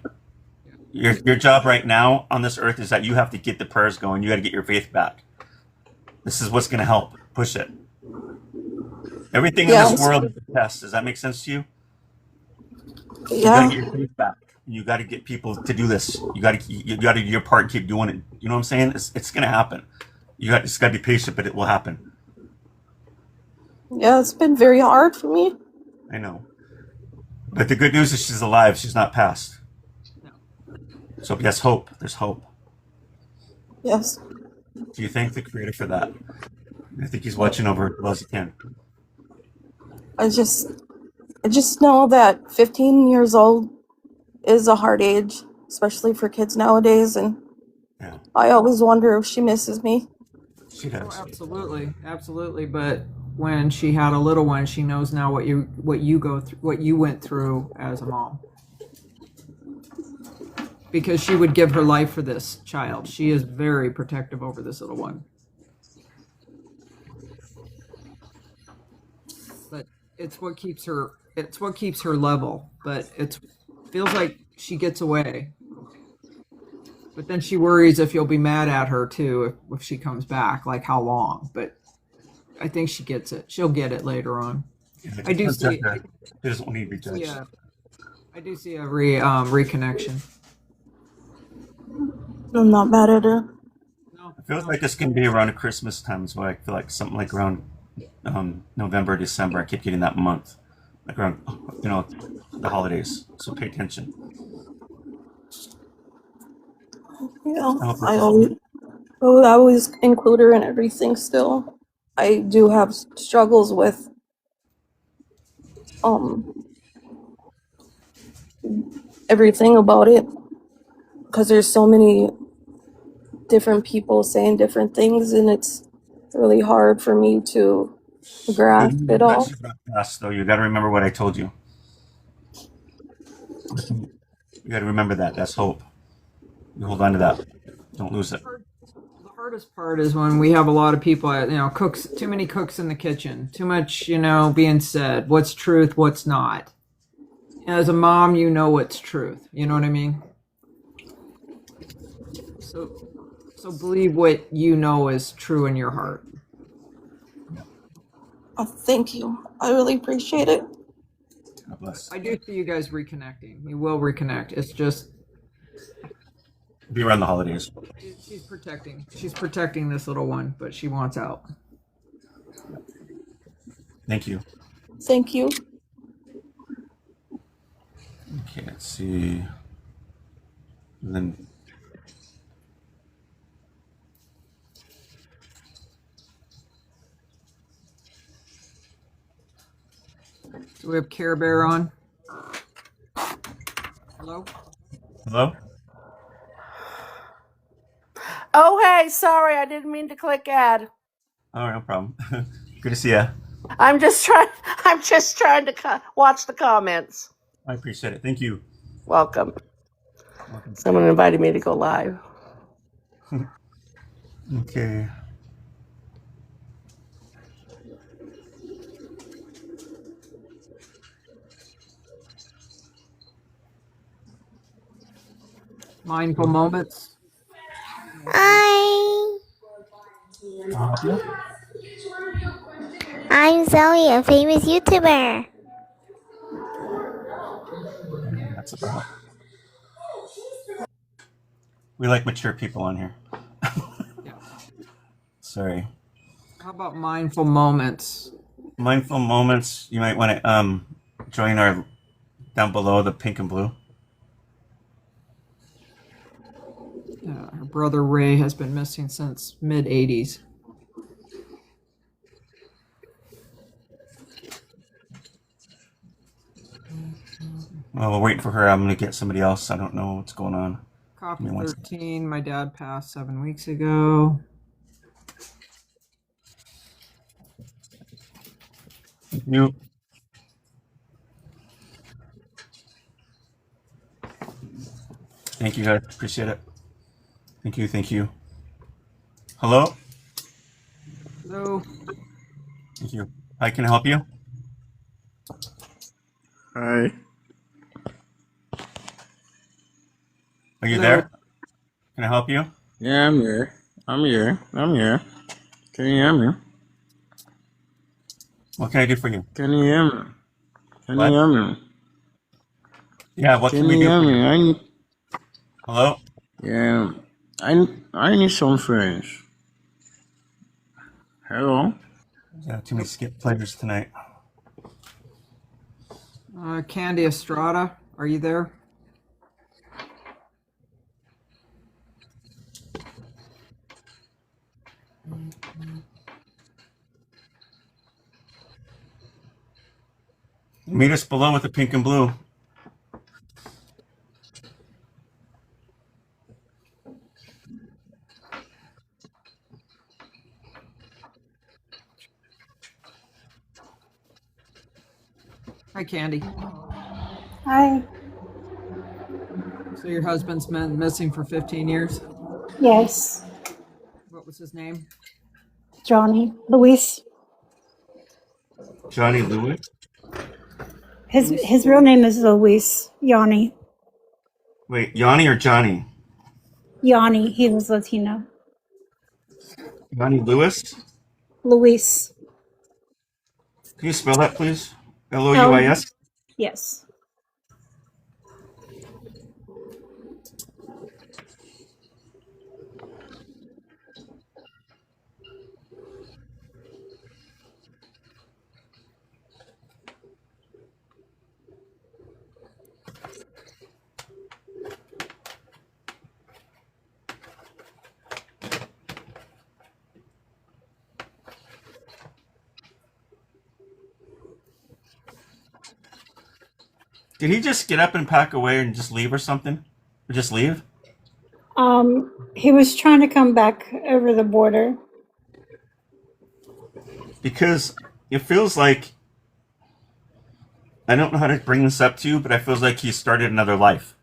Your job right now on this earth is that you have to get the prayers going. You got to get your faith back. This is what's going to help push it. Everything in this Yes. world is a test. Does that make sense to you? You got Yeah. to get your faith back. You got to get people to do this. You got to do your part and keep doing it. You know what I'm saying? It's going to happen. Just got to be patient, but it will happen. Yeah, it's been very hard for me. I know. But the good news is she's alive. She's not passed. So yes, hope. There's hope. Yes. Do you thank the Creator for that? I think He's watching over as well as He can. I just know that 15 years old is a hard age, especially for kids nowadays, and Yeah, I always wonder if she misses me. she Oh, does. absolutely, absolutely. But when she had a little one, she knows now what you go through, what you went through as a mom. Because she would give her life for this child. She is very protective over this little one. But it's what keeps her. It's what keeps her level. But it feels like she gets away. But then she worries if you'll be mad at her too if she comes back. Like how long? But I think she gets it. She'll get it later on. Yeah, I do just see. judge her. She doesn't want to be judged. Yeah, I do see a reconnection. I'm not mad at her. No, It feels like it's going to be around Christmas time is why I feel like something like around November, December. I keep getting that month, like around the holidays. So pay attention. Yeah, I hope I always include her in everything still. I do have struggles with everything about it because there's so many different people saying different things, and it's really hard for me to grasp it all. She's not past, though. You got to remember what I told you. You got to remember that. That's hope. You hold on to that. Don't lose it. the hardest part is when we have a lot of people, cooks, too many cooks in the kitchen, too much, being said. What's truth? What's not? As a mom, you know what's truth. You know what I mean? So believe what you know is true in your heart. Oh, thank you. I really appreciate it. God bless. I do see you guys reconnecting. You will reconnect. It's just Be around the holidays. she's protecting. She's protecting this little one, but she wants out. Thank you. Thank you. Okay, let's see. And then Do we have Care Bear on? Hello? hello. Oh, hey, sorry, I didn't mean to click add. Oh, no problem. Good to see ya. I'm just trying to watch the comments. I appreciate it. Thank you. Welcome. Welcome. Someone invited me to go live. Okay. Mindful moments. Hi, I'm Zoe, a famous YouTuber. That's about. We like mature people on here. Yeah. Sorry. How about mindful moments? Mindful moments. You might want to join our down below the pink and blue. Her brother Ray has been missing since mid 80s. Well, we're waiting for her. I'm gonna get somebody else. I don't know what's going on. Copy Give me 1 second. 13. My dad passed 7 weeks ago. You. Thank you, guys. Appreciate it. Thank you. Thank you. Hello. Hello. Thank you. Hi, can I help you? Hi. Are you Hello. there? Can I help you? Yeah, I'm here. I'm here. I'm here. Can you hear me? What can I do for you? Can you hear me? Can you What? hear me? Yeah, what can Can we you do hear for me? you? I need, Hello? yeah. I need some friends. Hello? Yeah, too many skip players tonight. Candy Estrada, are you there? Meet us below with the pink and blue. Hi, Candy. Hi. So your husband's been missing for 15 years? Yes. What was his name? Johnny. Luis. Johnny Lewis? His real name is Luis Yanni. Wait, Yanni or Johnny? Yanni. He was Latino. Johnny Lewis? Luis. Can you spell that, please? L. Louis? Yes. Did he just get up and pack away and just leave or something? Or just leave? He was trying to come back over the border. Because it feels like, I don't know how to bring this up to you, but it feels like he started another life.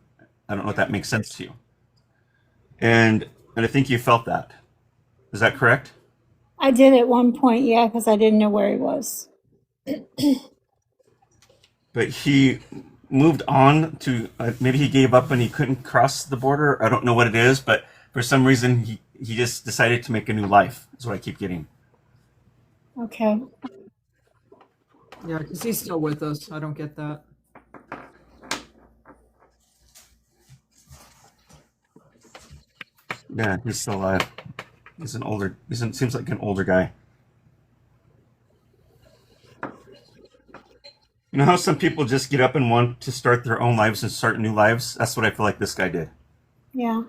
I don't know if that makes sense to you. And I think you felt that. Is that correct? I did at one point, yeah, because I didn't know where he was. But he moved on to, maybe he gave up and he couldn't cross the border. I don't know what it is, but for some reason he just decided to make a new life. That's what I keep getting. Okay. Yeah, because he's still with us. I don't get that. Yeah, he's still alive. Seems like an older guy. You know how some people just get up and want to start their own lives and start new lives? That's what I feel like this guy did. Yeah.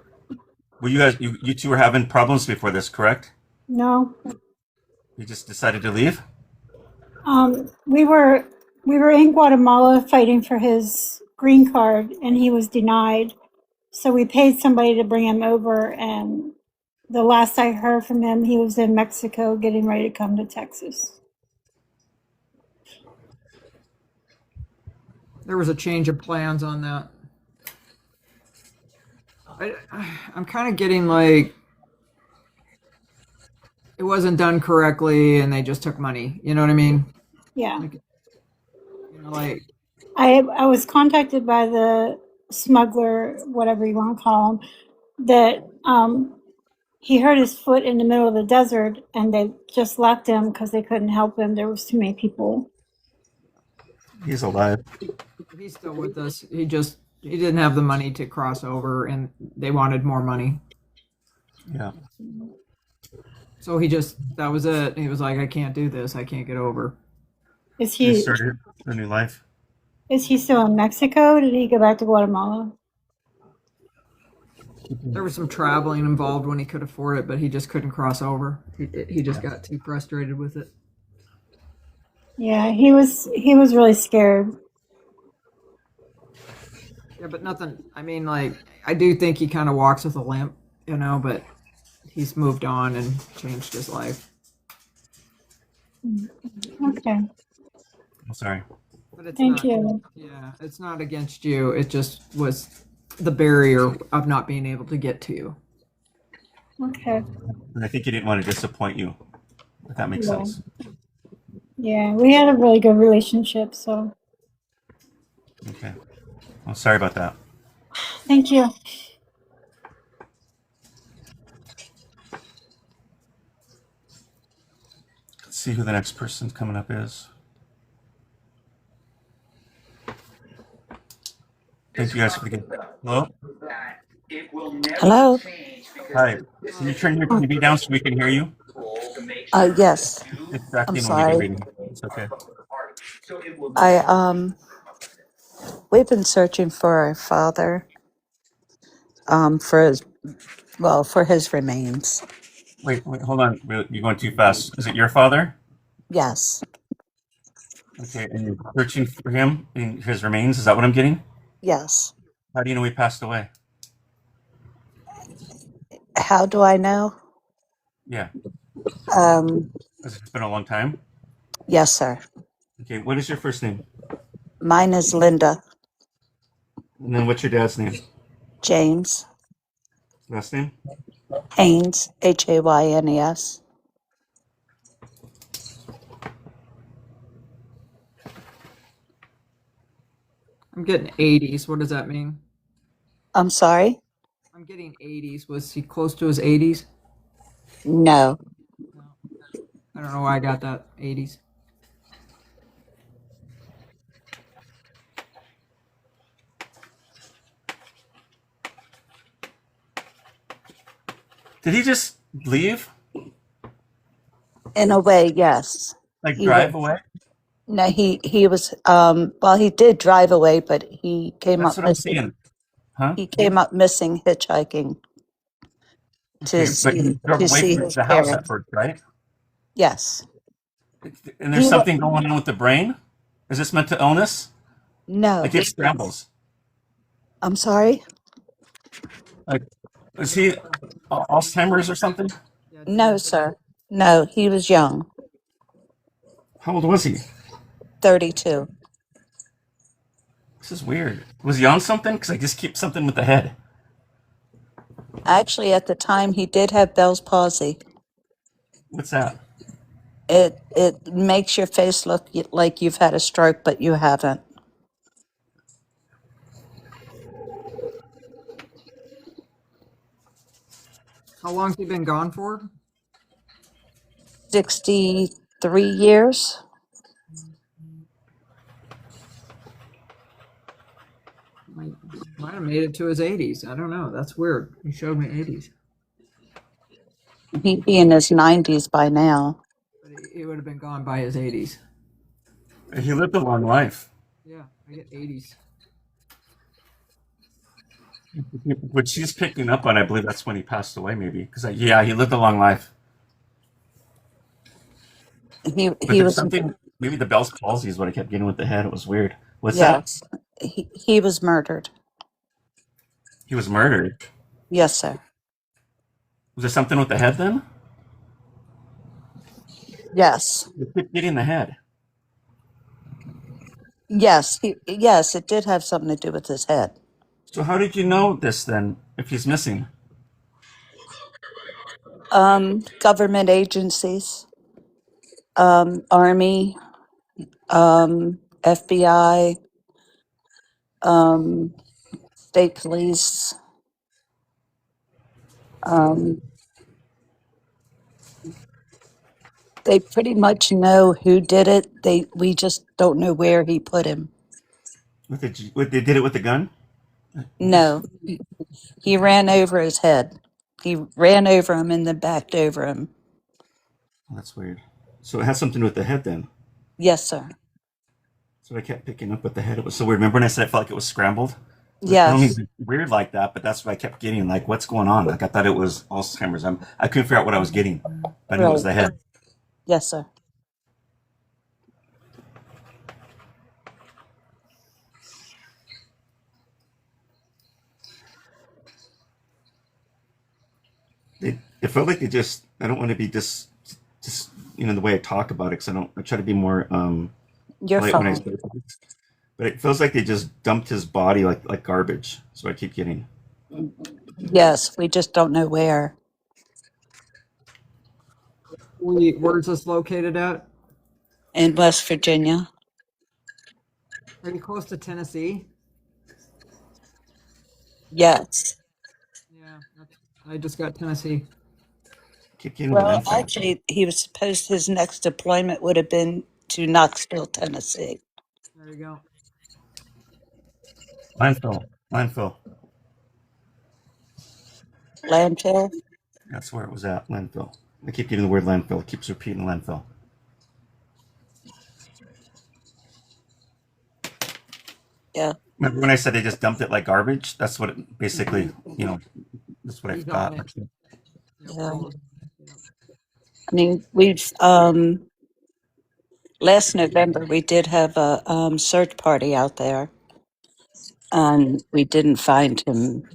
Well, you two were having problems before this, correct? No. You just decided to leave? We were in Guatemala fighting for his green card, and he was denied. So we paid somebody to bring him over, and the last I heard from him, he was in Mexico getting ready to come to Texas. There was a change of plans on that. I'm kind of getting like it wasn't done correctly and they just took money. You know what I mean? Yeah. Like, like I was contacted by the smuggler, whatever you want to call him, that he hurt his foot in the middle of the desert, and they just left him because they couldn't help him. There was too many people. He's alive. he's still with us. He didn't have the money to cross over, and they wanted more money. Yeah. So that was it. He was like, I can't do this. I can't get over. Is He he started a new life. is he still in Mexico? Did he go back to Guatemala? There was some traveling involved when he could afford it, but he just couldn't cross over. He just got too frustrated with it. Yeah, he was really scared. Yeah, but nothing. I mean, like, I do think he kind of walks with a limp, but he's moved on and changed his life. Okay. I'm sorry. But it's Thank not, you. Yeah, it's not against you. It just was the barrier of not being able to get to you. Okay. And I think he didn't want to disappoint you, if that makes Yeah. sense. Yeah, we had a really good relationship, so Okay. Well, sorry about that. thank you. Let's see who the next person coming up is. Thank you guys for the game. Hello? Hello. Hi. Can you turn your TV down so we can hear you? Yes. It's I'm distracting when you do sorry. reading. It's okay. I we've been searching for our father for his for his remains. Wait, hold on. You're going too fast. Is it your father? Yes. Okay, and you're searching for him and his remains? Is that what I'm getting? Yes. How do you know he passed away? How do I know? Yeah. Um Has it been a long time? yes, sir. Okay, what is your first name? Mine is Linda And then what's your dad's name? James Last name? Haynes, Haynes. I'm getting 80s. What does that mean? I'm sorry? I'm getting 80s. Was he close to his 80s? No. No. I don't know why I got that 80s. Did he just leave? In a way, yes. Like He was drive away? no he was he did drive away, but he came That's up what I'm missing. seeing. Huh? He came up missing hitchhiking Okay, but he drove to away see from his the house at parents. first, right? Yes. And there's He wa- something going on with the brain? Is this mental illness? no. Like it scrambles. I'm sorry? Like, is he Alzheimer's or something? Yeah, No, dementia. sir. No, he was young, How old was he? 32. This is weird. Was he on something? Because I just keep something with the head. Actually, at the time, he did have Bell's palsy. What's that? It makes your face look like you've had a stroke, but you haven't. How long's he been gone for? 63 years? Might have made it to his 80s. I don't know. That's weird. He showed me 80s. He'd be in his 90s by now. But he would have been gone by his 80s. He lived a long life. Yeah, I get 80s. What she's picking up on, I believe that's when he passed away, maybe. Because, yeah, he lived a long life. But He there's was, something, maybe the Bell's palsy is what I kept getting with the head. It was weird. What's that? yes, he was murdered. He was murdered. Yes, sir. Was there something with the head then? Yes. You keep getting the head. Yes, yes, it did have something to do with his head. So how did you know this then, if he's missing? Government agencies, Army, FBI, state police. They pretty much know who did it. We just don't know where he put him. They did it with the gun? No, he ran over his head. He ran over him and then backed over him. Oh, that's weird. So it has something with the head then. Yes, sir. So I kept picking up with the head. It was so weird. Remember when I said I felt like it was scrambled? I don't mean Yes, to be weird like that, but that's what I kept getting. Like, what's going on? Like, I thought it was Alzheimer's. I couldn't figure out what I was getting. I knew it was right. the head. Yes, sir. It felt like I don't want to be the way I talk about it, because I try to be more You're polite when I say fine. things. But it feels like they just dumped his body like garbage. So I keep getting. Yes, we just don't know where. Where's this located at? in West Virginia. Are you close to Tennessee? Yes. Yeah, I just got Tennessee. Keep getting the Well, landfill. actually, he was supposed his next deployment would have been to Knoxville, Tennessee. There you go. Landfill. Landfill. Landfill. That's where it was at. Landfill. I keep getting the word landfill. It keeps repeating landfill. Yeah. Remember when I said they just dumped it like garbage? That's what it basically, that's what I He's thought. on it. Yep, Yeah. all of it. Yep. I mean, we've last November we did have a search party out there, and we didn't find him.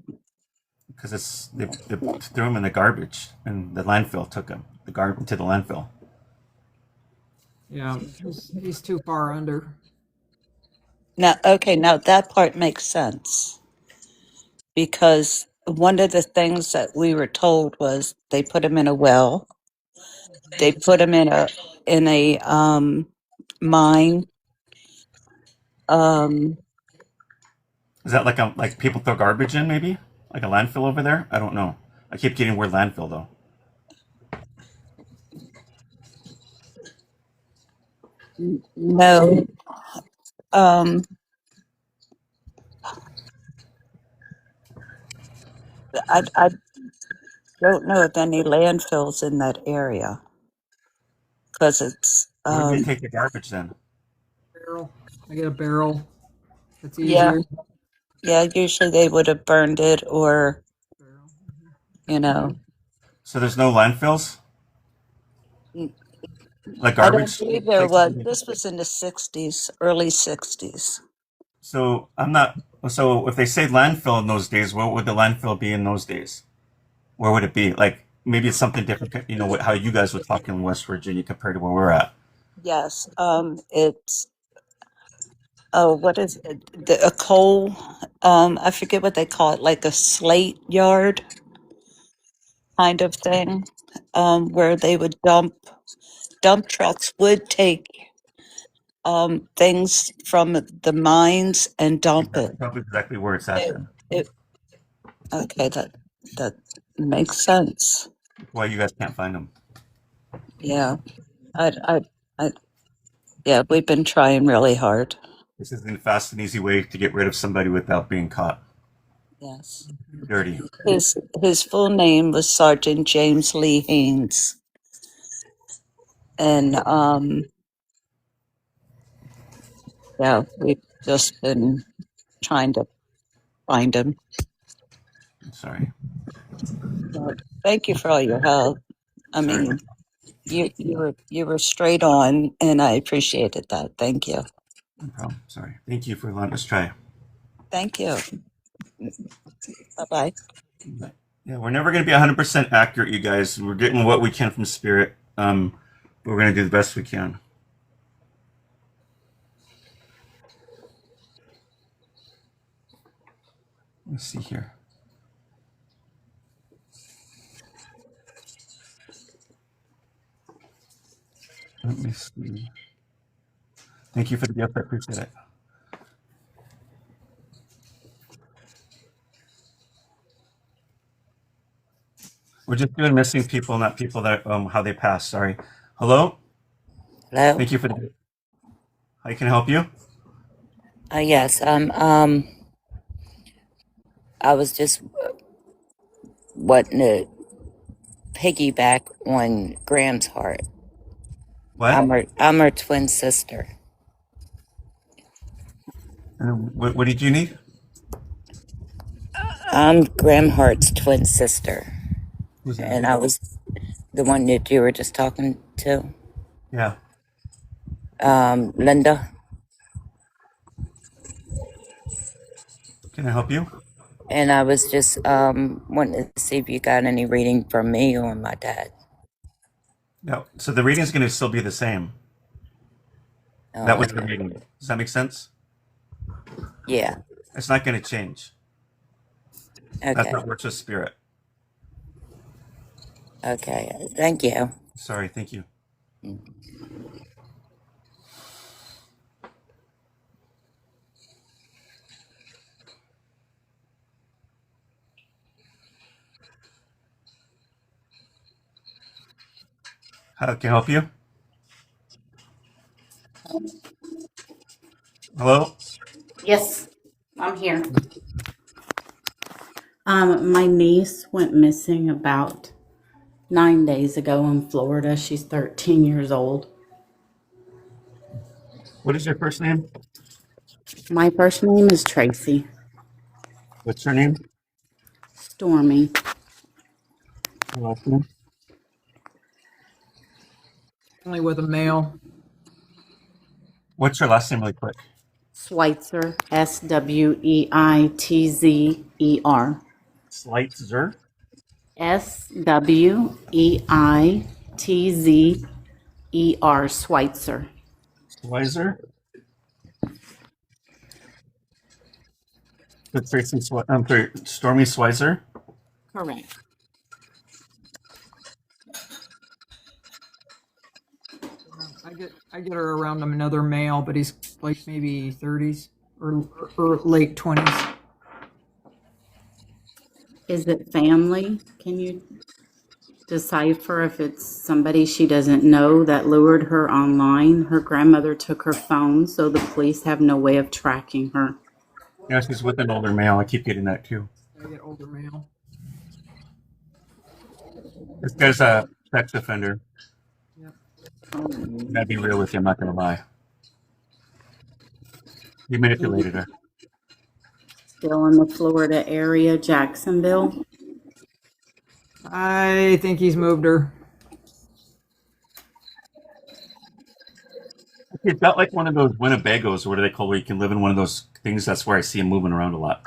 Because they threw him in the garbage, and the landfill took him to the landfill. Yeah, he's too far under. Now, okay, now that part makes sense because one of the things that we were told was they put him in a well, they put him in a mine. Is that like people throw garbage in, maybe like a landfill over there? I don't know. I keep getting word landfill though. No, um, I don't know of any landfills in that area because it's Where do they take the garbage then? Barrel. I get a barrel. It's yeah, easier. yeah. Usually they would have burned it or Barrel. you know. So there's no landfills like I don't garbage believe there places. was. This was in the 60s, early 60s. So I'm not. So if they say landfill in those days, what would the landfill be in those days? Where would it be? Like maybe it's something different. How you guys would talk in West Virginia compared to where we're at. Yes, it's oh, what is it? A coal? I forget what they call it, like a slate yard kind of thing, where they would dump trucks would take things from the mines and dump That's it. probably exactly where it's at then. It okay, that makes sense. Why you guys can't find them? Yeah, I yeah, we've been trying really hard. This isn't a fast and easy way to get rid of somebody without being caught Yes. dirty. His full name was Sergeant James Lee Haynes. And yeah, we've just been trying to find him. I'm sorry. But thank you for all your help. I Sorry. mean, you were straight on, and I appreciated that. Thank you. No problem. Sorry. Thank you for letting us try. Thank you. Bye bye. Yeah, we're never going to be 100% accurate, you guys. We're getting what we can from Spirit. But we're going to do the best we can. Let's see here. Let me see. Thank you for the gift. I appreciate it. We're just doing missing people, not people that how they passed. Sorry. Hello. Hello. Thank you for the. I can help you. Yes. I was just wanting to piggyback on Graham's heart. What? I'm her twin sister. What did you need? I'm Graham Hart's twin sister. Who's that? And I was the one that you were just talking to. Yeah. Linda. Can I help you? And I was just wanting to see if you got any reading from me or my dad. No. So the reading is going to still be the same. Oh, That was the reading. Does that make sense? Yeah. It's not going to change. Okay. That's what works with Spirit. Okay. Thank you. Sorry. Thank you. How can I help you? Hello? Yes, I'm here. My niece went missing about 9 days ago in Florida. She's 13 years old. What is your first name? My first name is Tracy. What's your name? Stormy. Your last name? Only with a male. What's your last name, really quick? Schweitzer. Sweitzer. Schweitzer? Sweitzer. Schweitzer. Schweizer? That's Tracy I'm sorry, Stormy Schweizer? Correct. I get her around another male, but he's like maybe 30s or late 20s. Is it family? Can you decipher if it's somebody she doesn't know that lured her online? Her grandmother took her phone, so the police have no way of tracking her. Yeah, she's with an older male. I keep getting that too. I get older male. This guy's a sex offender. Yep. I'm gonna be real with you, I'm not gonna lie. He manipulated her. Still in the Florida area, Jacksonville. I think he's moved her. It's got like one of those Winnebagos, or what do they call where you can live in one of those things. That's where I see him moving around a lot.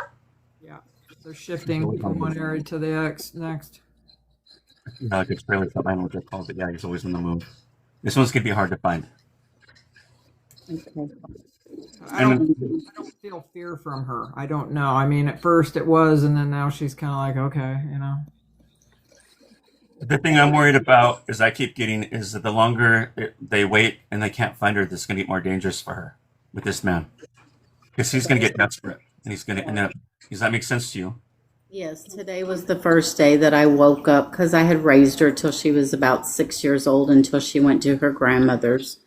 Yeah, they're shifting from one area to the next. Like a trailer, I don't know what they're called, but yeah, he's always on the move. This one's gonna be hard to find. Okay. I don't feel fear from her. I don't know. I mean, at first it was, and then now she's kind of like, okay, you know. The thing I'm worried about is I keep getting is that the longer they wait and they can't find her, this is going to get more dangerous for her with this man, because he's going to get desperate and he's going to end up. Does that make sense to you? Yes, today was the first day that I woke up because I had raised her till she was about 6 years old until she went to her grandmother's.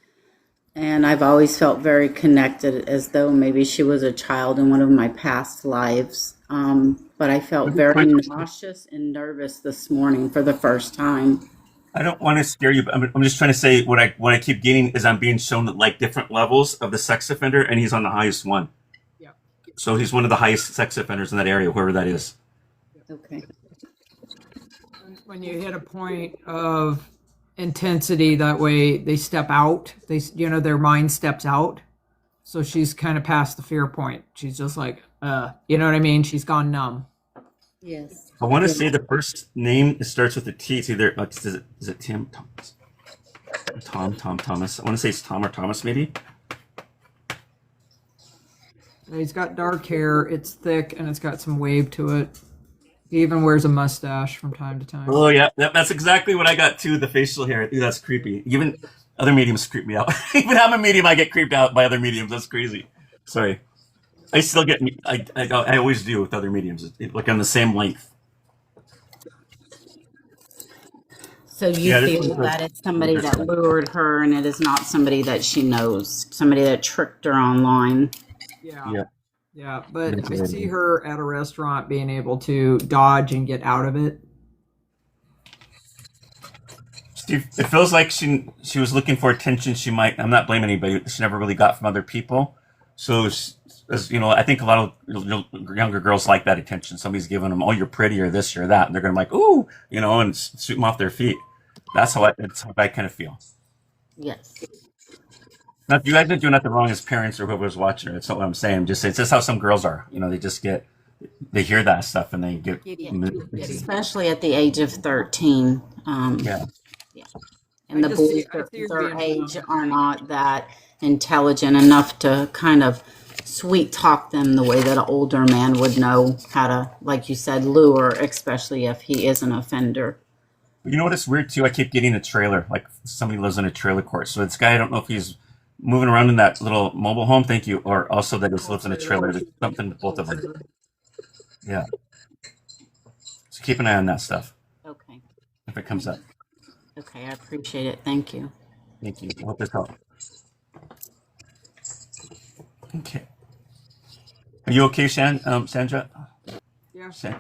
And I've always felt very connected, as though maybe she was a child in one of my past lives. But I felt very nauseous and nervous this morning for the first time. I don't want to scare you, but I'm just trying to say what I keep getting is I'm being shown that like different levels of the sex offender, and he's on the highest one. Yeah. So he's one of the highest sex offenders in that area, whoever that is. Okay. When you hit a point of intensity, that way they step out. Their mind steps out. So she's kind of past the fear point. She's just like, you know what I mean? She's gone numb. Yes. I want to say the first name starts with a T. It's either is it Tim Thomas? Thomas. I want to say it's Tom or Thomas, maybe. He's got dark hair. It's thick and it's got some wave to it. He even wears a mustache from time to time. Oh yeah, that's exactly what I got too. The facial hair. Dude, that's creepy. Even other mediums creep me out. Even I'm a medium, I get creeped out by other mediums. That's crazy. Sorry. I still get. I always do with other mediums. Like on the same length. So you feel that it's somebody that lured her, and it is not somebody that she knows, somebody that tricked her online. Yeah, but I see her at a restaurant being able to dodge and get out of it. Steve, it feels like she was looking for attention. I'm not blaming anybody. She never really got from other people. So, as you know, I think a lot of younger girls like that attention. Somebody's giving them, "Oh, you're pretty," or this or that, and they're gonna be like, "Ooh," you know, and shoot them off their feet. That's how I kind of feel. Yes. Now, you guys are doing nothing wrong as parents or whoever's watching her. That's not what I'm saying. I'm just saying it's just how some girls are. You know, they hear that stuff and they get especially at the age of 13. Yeah. And the boys their age are not that intelligent enough to kind of sweet talk them the way that an older man would know how to, like you said, lure, especially if he is an offender. You know what? It's weird too. I keep getting a trailer, like somebody lives in a trailer court. So this guy, I don't know if he's moving around in that little mobile home. Thank you. Or also that he lives in a trailer. There's something to both of them. Yeah. So keep an eye on that stuff. Okay. If it comes up. Okay, I appreciate it. Thank you. Thank you. I hope this helps. Okay. Are you okay, Sandra? Yeah.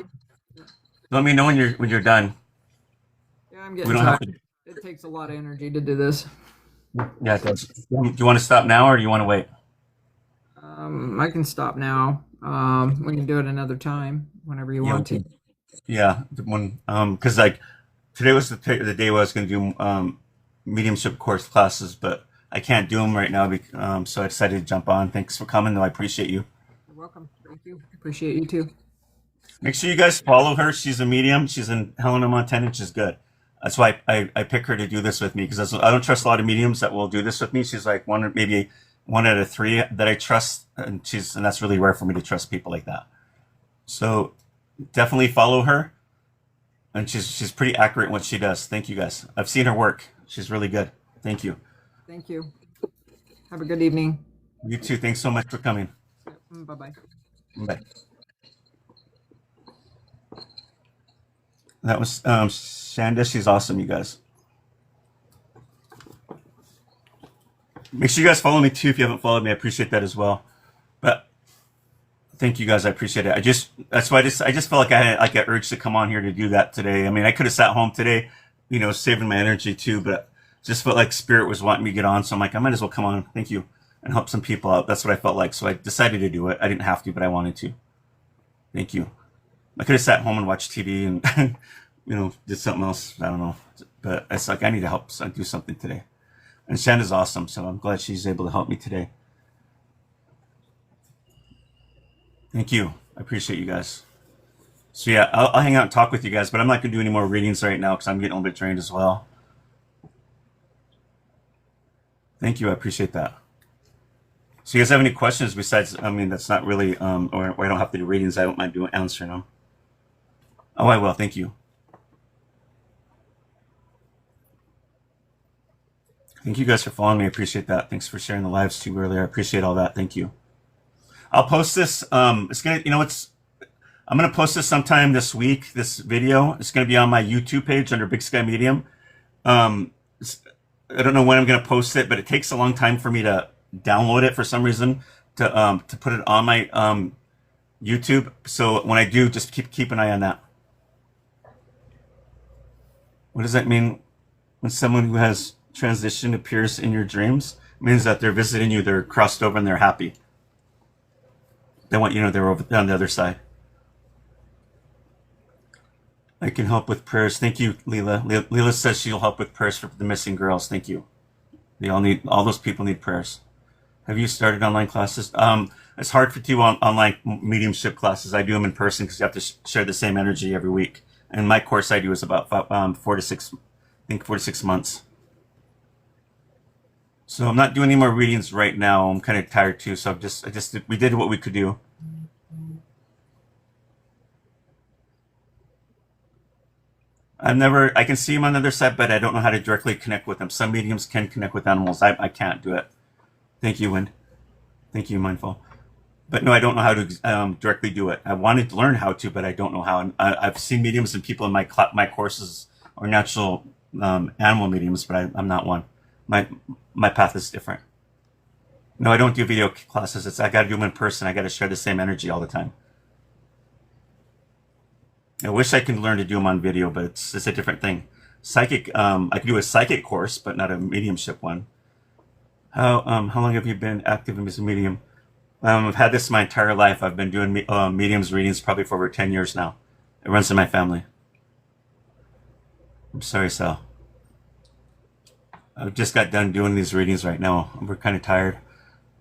Let me know when you're done. Yeah, I'm We getting don't have tired. to. It takes a lot of energy to do this. Yeah, it does. Do you want to stop now or do you want to wait? I can stop now. We can do it another time whenever you want to. Yeah, because like today was the day where I was going to do mediumship course classes, but I can't do them right now. So I decided to jump on. Thanks for coming, though. I appreciate you. You're welcome. Thank you. Appreciate you too. Make sure you guys follow her. She's a medium. She's in Helena, Montana. She's good. That's why I pick her to do this with me, because I don't trust a lot of mediums that will do this with me. She's like maybe one out of three that I trust, and that's really rare for me to trust people like that. So definitely follow her, and she's pretty accurate in what she does. Thank you guys. I've seen her work. She's really good. Thank you. Thank you. Have a good evening. You too. Thanks so much for coming. Bye-bye. Bye. That was Shanda. She's awesome, you guys. Make sure you guys follow me too if you haven't followed me. I appreciate that as well. But thank you guys. I appreciate it. I just felt like I had like an urge to come on here to do that today. I mean, I could have sat home today, saving my energy too, but just felt like Spirit was wanting me to get on. So I'm like, I might as well come on. Thank you. And help some people out. That's what I felt like. So I decided to do it. I didn't have to, but I wanted to. Thank you. I could have sat home and watched TV and, did something else. I don't know. But it's like, I need to help do something today. And Shanda's awesome, so I'm glad she's able to help me today. Thank you. I appreciate you guys. So yeah, I'll hang out and talk with you guys, but I'm not going to do any more readings right now because I'm getting a little bit drained as well. Thank you. I appreciate that. So you guys have any questions besides, that's not really, or I don't have to do readings. I don't mind answering them. Oh, I will. Thank you. Thank you guys for following me. I appreciate that. Thanks for sharing the lives too earlier. I appreciate all that. Thank you. I'll post this. I'm going to post this sometime this week, this video. It's going to be on my YouTube page under BigSkymedium. I don't know when I'm going to post it, but it takes a long time for me to download it for some reason to put it on my YouTube. So when I do, just keep an eye on that. What does that mean when someone who has transition appears in your dreams? It means that they're visiting you, they're crossed over, and they're happy. They want they're over on the other side. I can help with prayers. Thank you, Leela. Leela says she'll help with prayers for the missing girls. Thank you. All those people need prayers. Have you started online classes? It's hard to do online mediumship classes. I do them in person because you have to share the same energy every week. And my course I do is about 4 to 6 months. So I'm not doing any more readings right now. I'm kind of tired too. So we did what we could do. I can see them on the other side, but I don't know how to directly connect with them. Some mediums can connect with animals. I can't do it. Thank you, Wind. Thank you, Mindful. But no, I don't know how to directly do it. I wanted to learn how to, but I don't know how. And I've seen mediums and people in my courses are natural animal mediums, but I'm not one. My path is different. No, I don't do video classes. I got to do them in person. I got to share the same energy all the time. I wish I could learn to do them on video, but it's a different thing. Psychic, I could do a psychic course, but not a mediumship one. How long have you been active as a medium? I've had this my entire life. I've been doing mediums readings probably for over 10 years now. It runs in my family. I'm sorry, Sal. I just got done doing these readings right now. We're kind of tired.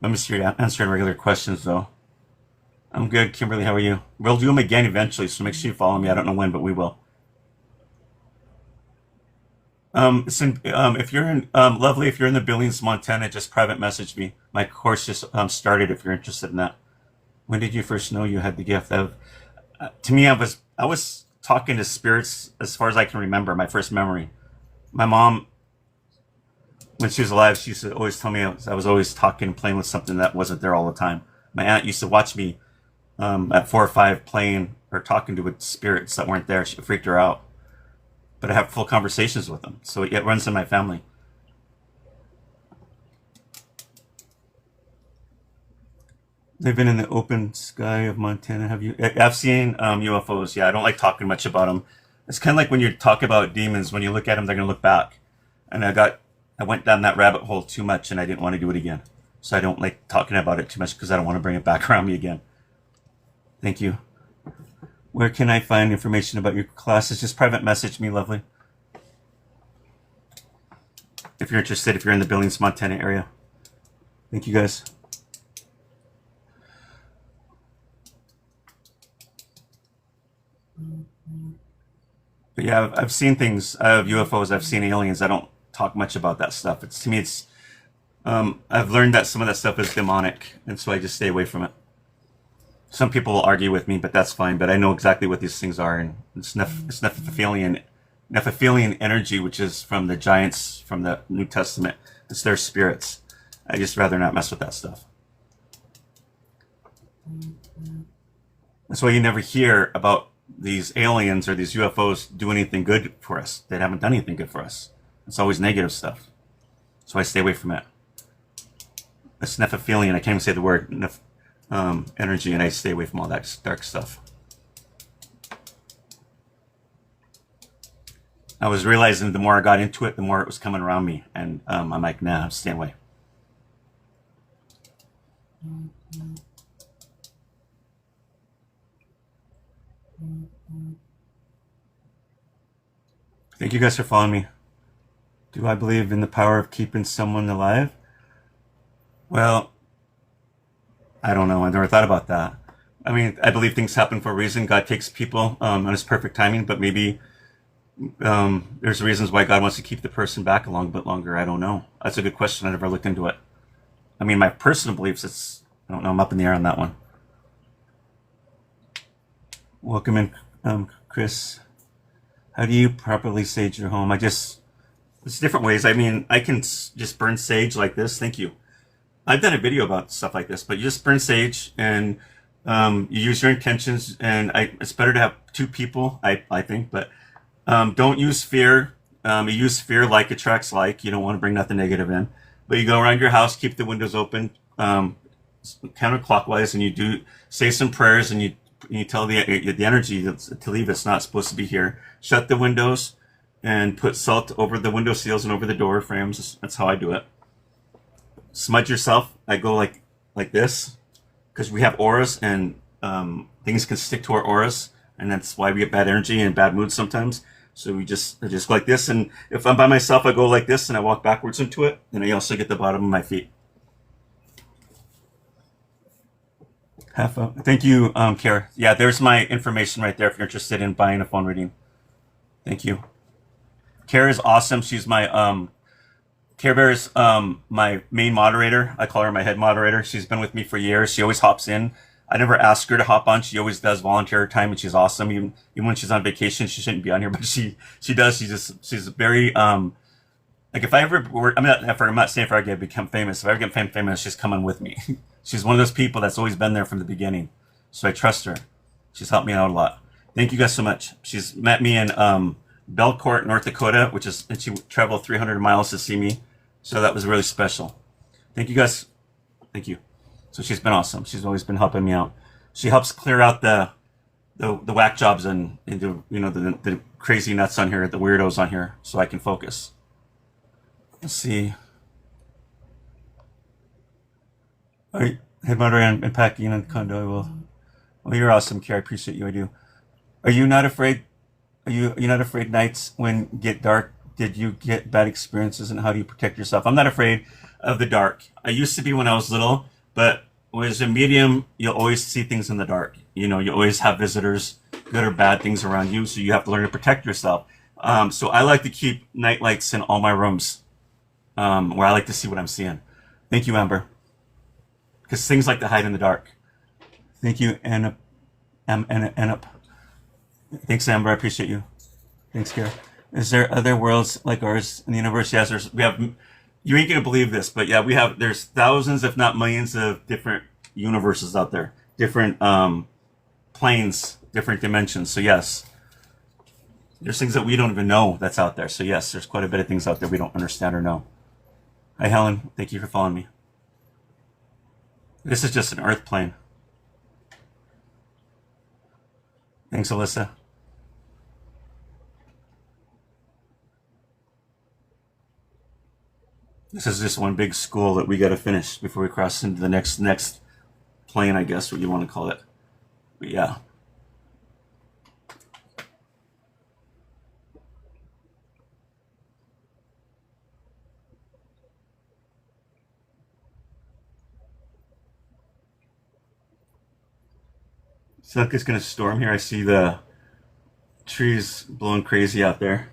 I'm just here answering regular questions, though. I'm good. Kimberly, how are you? We'll do them again eventually, so make sure you follow me. I don't know when, but we will. If you're in Lovely, if you're in the Billings, Montana, just private message me. My course just started. If you're interested in that. When did you first know you had the gift of? To me, I was talking to spirits as far as I can remember. My first memory. My mom, when she was alive, she used to always tell me I was always talking and playing with something that wasn't there all the time. My aunt used to watch me at 4 or 5 playing or talking to with spirits that weren't there. She freaked her out. but I have full conversations with them. So it runs in my family. Living in the open sky of Montana. Have you? I've seen UFOs. Yeah, I don't like talking much about them. It's kind of like when you talk about demons. When you look at them, they're going to look back. And I went down that rabbit hole too much, and I didn't want to do it again. So I don't like talking about it too much because I don't want to bring it back around me again. Thank you. Where can I find information about your classes? Just private message me, lovely. If you're interested, if you're in the Billings, Montana area. Thank you, guys. But yeah, I've seen things. I have UFOs. I've seen aliens. I don't talk much about that stuff. To me, it's. I've learned that some of that stuff is demonic, and so I just stay away from it. Some people will argue with me, but that's fine. But I know exactly what these things are, and it's Nephilian energy, which is from the giants from the New Testament. It's their spirits. I just rather not mess with that stuff. That's why you never hear about these aliens or these UFOs do anything good for us. They haven't done anything good for us. It's always negative stuff. So I stay away from it. It's Nephilian. I can't even say the word energy, and I stay away from all that dark stuff. I was realizing the more I got into it, the more it was coming around me, and I'm like, nah, stay away. Thank you guys for following me. Do I believe in the power of keeping someone alive? Well, I don't know. I never thought about that. I mean, I believe things happen for a reason. God takes people on his perfect timing, but maybe there's reasons why God wants to keep the person back a little bit longer. I don't know. That's a good question. I never looked into it. I mean, my personal beliefs, I don't know. I'm up in the air on that one. Welcome in, Chris. How do you properly sage your home? There's different ways. I mean, I can just burn sage like this. Thank you. I've done a video about stuff like this, but you just burn sage and you use your intentions. And it's better to have two people, I think, but don't use fear. You use fear like attracts like. You don't want to bring nothing negative in. But you go around your house, keep the windows open counterclockwise, and you say some prayers, and you tell the energy to leave. It's not supposed to be here. Shut the windows and put salt over the window seals and over the door frames. That's how I do it. Smudge yourself. I go like this because we have auras, and things can stick to our auras, and that's why we get bad energy and bad moods sometimes. So I just go like this, and if I'm by myself, I go like this, and I walk backwards into it, and I also get the bottom of my feet. Thank you, Kara. Yeah, there's my information right there if you're interested in buying a phone reading. Thank you. Kara is awesome. She's my Care Bear is my main moderator. I call her my head moderator. She's been with me for years. She always hops in. I never ask her to hop on. She always does volunteer time, and she's awesome. Even when she's on vacation, she shouldn't be on here, but she does. She's very like if I ever were, I'm not saying if I ever become famous. If I ever get famous, she's coming with me. She's one of those people that's always been there from the beginning, so I trust her. She's helped me out a lot. Thank you guys so much. She's met me in Belcourt, North Dakota, and she traveled 300 miles to see me, so that was really special. Thank you guys. Thank you. So she's been awesome. She's always been helping me out. She helps clear out the whack jobs and the crazy nuts on here, the weirdos on here, so I can focus. Let's see. All right, head moderator and packing in the condo. Well, you're awesome, Carrie. I appreciate you. I do. Are you not afraid? Are you not afraid nights when get dark? Did you get bad experiences, and how do you protect yourself? I'm not afraid of the dark. I used to be when I was little, but as a medium, you'll always see things in the dark. You always have visitors, good or bad things around you, so you have to learn to protect yourself. So I like to keep night lights in all my rooms, where I like to see what I'm seeing. Thank you, Amber. Because things like to hide in the dark. Thank you, Anna. Thanks, Amber. I appreciate you. Thanks, Kara. Is there other worlds like ours in the universe? Yes, we have. You ain't gonna believe this, but yeah, there's thousands, if not millions, of different universes out there, different planes, different dimensions. So yes, There's things that we don't even know that's out there. So yes, there's quite a bit of things out there we don't understand or know. Hi, Helen. Thank you for following me. This is just an earth plane. Thanks, Alyssa. This is just one big school that we got to finish before we cross into the next plane, I guess, what you want to call it. But yeah. It's like it's going to storm here. I see the trees blowing crazy out there.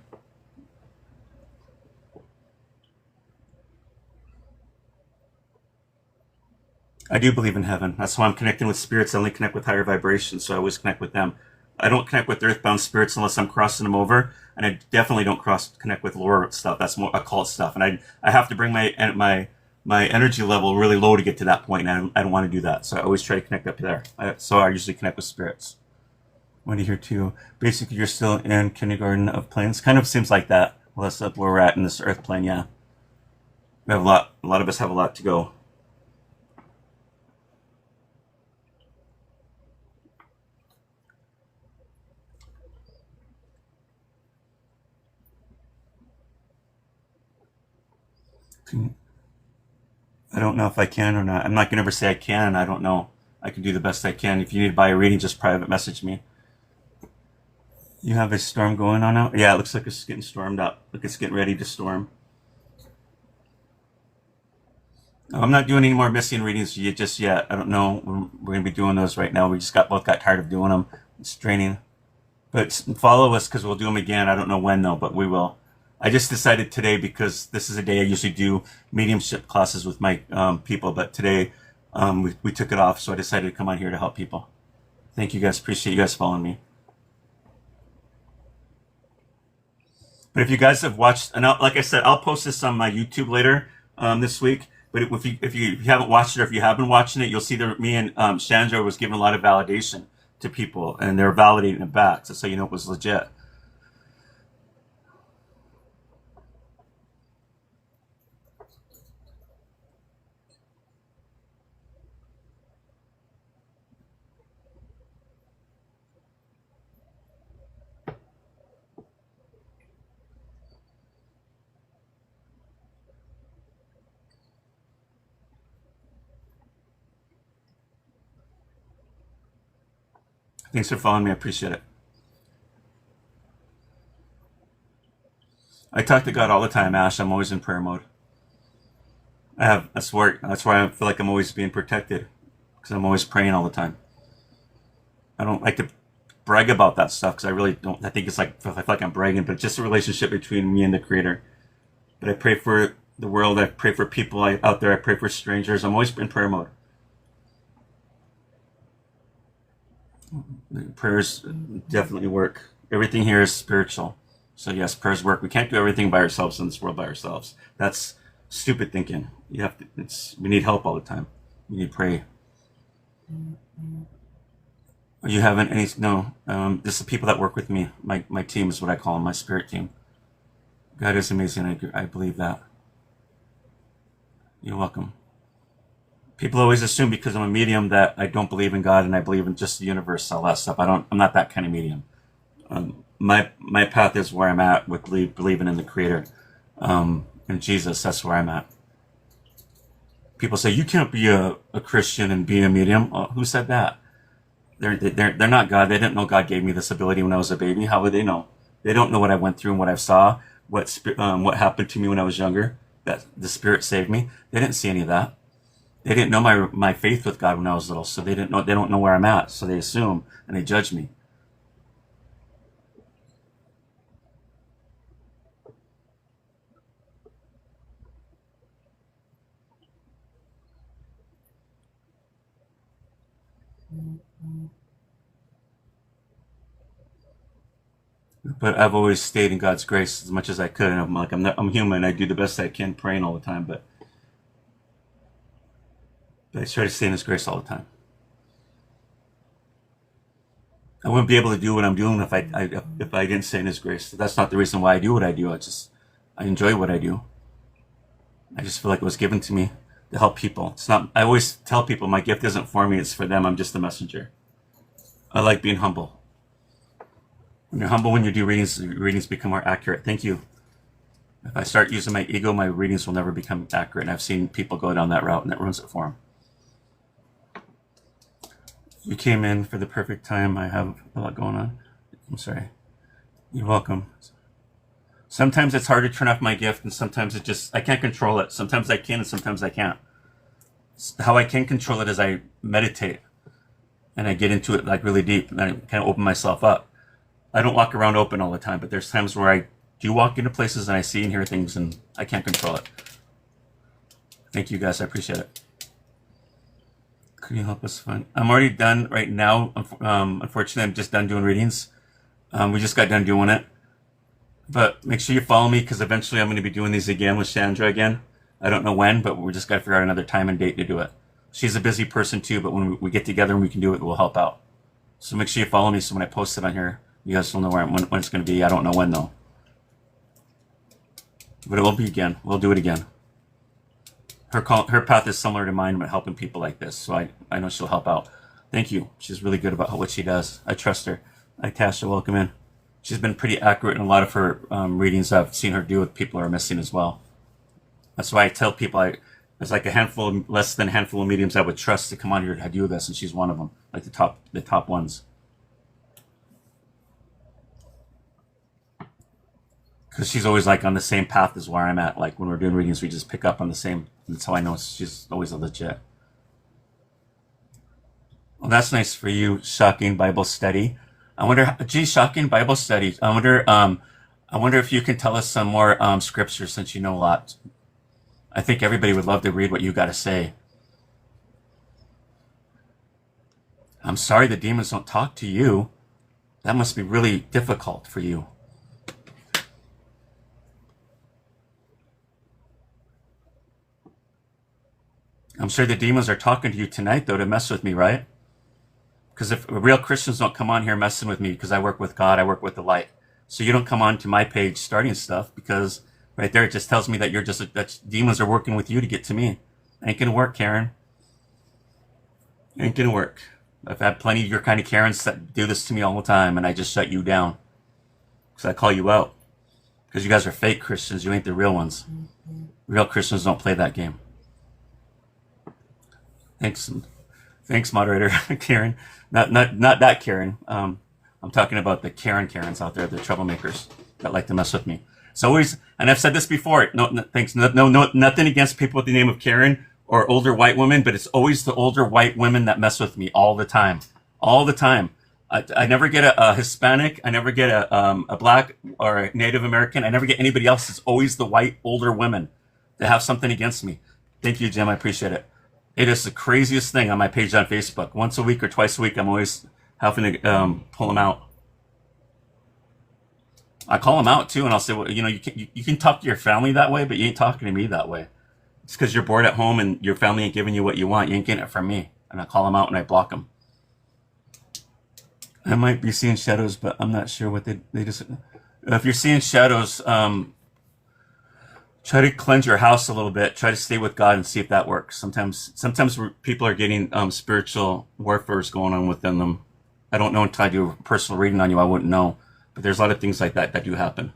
I do believe in heaven. That's why I'm connecting with spirits. I only connect with higher vibrations, so I always connect with them. I don't connect with earthbound spirits unless I'm crossing them over, and I definitely don't connect with lower stuff. That's more occult stuff, and I have to bring my energy level really low to get to that point, and I don't want to do that. So I always try to connect up there. So I usually connect with spirits. Wendy here too. Basically, you're still in kindergarten of planes. Kind of seems like that. Well, that's up where we're at in this earth plane. Yeah, we have a lot. A lot of us have a lot to go. I don't know if I can or not. I'm not going to ever say I can. I don't know. I can do the best I can. If you need to buy a reading, just private message me. You have a storm going on out? Yeah, it looks like it's getting stormed up. Look, it's getting ready to storm. I'm not doing any more missing readings just yet. I don't know. We're going to be doing those right now. We just both got tired of doing them. It's draining. But follow us because we'll do them again. I don't know when though, but we will. I just decided today because this is a day I usually do mediumship classes with my people, but today we took it off, so I decided to come on here to help people. Thank you guys. Appreciate you guys following me. But if you guys have watched, and like I said, I'll post this on my YouTube later this week. But if you haven't watched it, or if you have been watching it, you'll see that me and Chandra was giving a lot of validation to people, and they're validating it back. So you know it was legit. Thanks for following me. I appreciate it. I talk to God all the time, Ash. I'm always in prayer mode. That's why I feel like I'm always being protected, because I'm always praying all the time. I don't like to brag about that stuff because I really don't. I think it's like, I feel like I'm bragging, but it's just a relationship between me and the Creator. But I pray for the world. I pray for people out there. I pray for strangers. I'm always in prayer mode. Prayers definitely work. Everything here is spiritual. So yes, prayers work. We can't do everything by ourselves in this world by ourselves. That's stupid thinking. You have to. We need help all the time. We need to pray. You haven't any? No. This is the people that work with me. My team is what I call them. My spirit team. God is amazing. I believe that. You're welcome. People always assume because I'm a medium that I don't believe in God and I believe in just the universe, all that stuff. I'm not that kind of medium. My path is where I'm at with believing in the Creator, in Jesus. That's where I'm at. People say you can't be a Christian and be a medium. Oh, who said that? They're not God. They didn't know God gave me this ability when I was a baby. How would they know? They don't know what I went through and what I saw, what happened to me when I was younger. That the Spirit saved me. They didn't see any of that. They didn't know my faith with God when I was little, so they don't know where I'm at, so they assume and they judge me. But I've always stayed in God's grace as much as I could, and I'm human. I do the best I can, praying all the time, but I try to stay in His grace all the time. I wouldn't be able to do what I'm doing if I didn't say in His grace. That's not the reason why I do what I do. I enjoy what I do. I just feel like it was given to me to help people. It's not. I always tell people my gift isn't for me; it's for them. I'm just a messenger. I like being humble. When you're humble, when you do readings, your readings become more accurate. Thank you. If I start using my ego, my readings will never become accurate. And I've seen people go down that route, and that ruins it for them. You came in for the perfect time. I have a lot going on. I'm sorry. You're welcome. Sometimes it's hard to turn off my gift, and sometimes I can't control it. Sometimes I can, and sometimes I can't. How I can control it is I meditate, and I get into it like really deep, and I kind of open myself up. I don't walk around open all the time, but there's times where I do walk into places and I see and hear things, and I can't control it. Thank you guys. I appreciate it. Can you help us find? I'm already done right now. Unfortunately, I'm just done doing readings. We just got done doing it. But make sure you follow me, because eventually I'm going to be doing these again with Chandra again. I don't know when, but we just got to figure out another time and date to do it. She's a busy person too, but when we get together and we can do it, we'll help out. So make sure you follow me, so when I post it on here, you guys will know when it's going to be. I don't know when though. But it will be again. We'll do it again. Her path is similar to mine, but helping people like this. So I know she'll help out. Thank you. She's really good about what she does. I trust her. Hi, Tasha. Welcome in. She's been pretty accurate in a lot of her readings I've seen her do with people who are missing as well. That's why I tell people there's like less than a handful of mediums I would trust to come on here to do this, and she's one of them, like the top ones. Because she's always like on the same path as where I'm at. Like when we're doing readings, we just pick up on the same. That's how I know she's always a legit. Well, that's nice for you. Shocking Bible study. I wonder, shocking Bible study. I wonder if you can tell us some more scriptures, since you know a lot. I think everybody would love to read what you got to say. I'm sorry the demons don't talk to you. That must be really difficult for you. I'm sure the demons are talking to you tonight, though, to mess with me, right? Because if real Christians don't come on here messing with me, because I work with God, I work with the light. So you don't come on to my page starting stuff, because right there it just tells me that that demons are working with you to get to me. Ain't gonna work, Karen. Ain't gonna work. I've had plenty of your kind of Karens that do this to me all the time, and I just shut you down. Because I call you out. Because you guys are fake Christians, you ain't the real ones. Real Christians don't play that game. Thanks, moderator Karen. Not that Karen. I'm talking about the Karens out there, the troublemakers that like to mess with me. It's always, and I've said this before. Thanks. No, nothing against people with the name of Karen or older white women, but it's always the older white women that mess with me all the time. All the time. I never get a Hispanic. I never get a black or a Native American. I never get anybody else. It's always the white older women that have something against me. Thank you, Jim. I appreciate it. It is the craziest thing on my page on Facebook. Once a week or twice a week, I'm always having to pull them out. I call them out too, and I'll say, well, you can talk to your family that way, but you ain't talking to me that way. It's because you're bored at home and your family ain't giving you what you want. You ain't getting it from me. And I call them out and I block them. I might be seeing shadows, but I'm not sure what they just. If you're seeing shadows, try to cleanse your house a little bit. Try to stay with God and see if that works. Sometimes people are getting spiritual warfare going on within them. I don't know until I do a personal reading on you. I wouldn't know. But there's a lot of things like that do happen.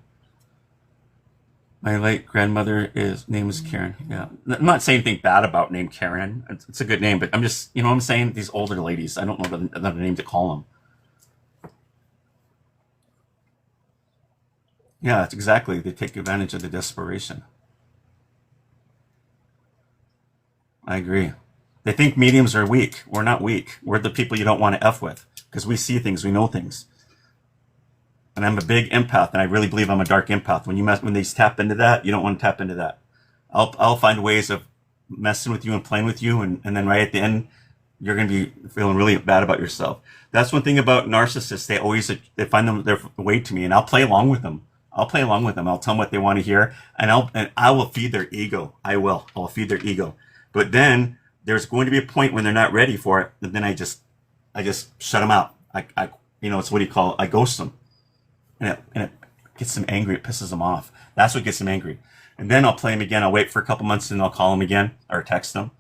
My late grandmother name is Karen. Yeah, I'm not saying anything bad about name Karen. It's a good name, but I'm just, I'm saying these older ladies. I don't know another name to call them. Yeah, it's exactly. They take advantage of the desperation. I agree. They think mediums are weak. We're not weak. We're the people you don't want to F with, because we see things, we know things. And I'm a big empath, and I really believe I'm a dark empath. When they tap into that, you don't want to tap into that. I'll find ways of messing with you and playing with you, and then right at the end, you're going to be feeling really bad about yourself. That's one thing about narcissists. They find their way to me, and I'll play along with them. I'll play along with them. I'll tell them what they want to hear, and I will feed their ego. I'll feed their ego. But then there's going to be a point when they're not ready for it, and then I just shut them out. it's what do you call it? I ghost them, and it gets them angry. It pisses them off. That's what gets them angry. And then I'll play them again. I'll wait for a couple months and I'll call them again or text them.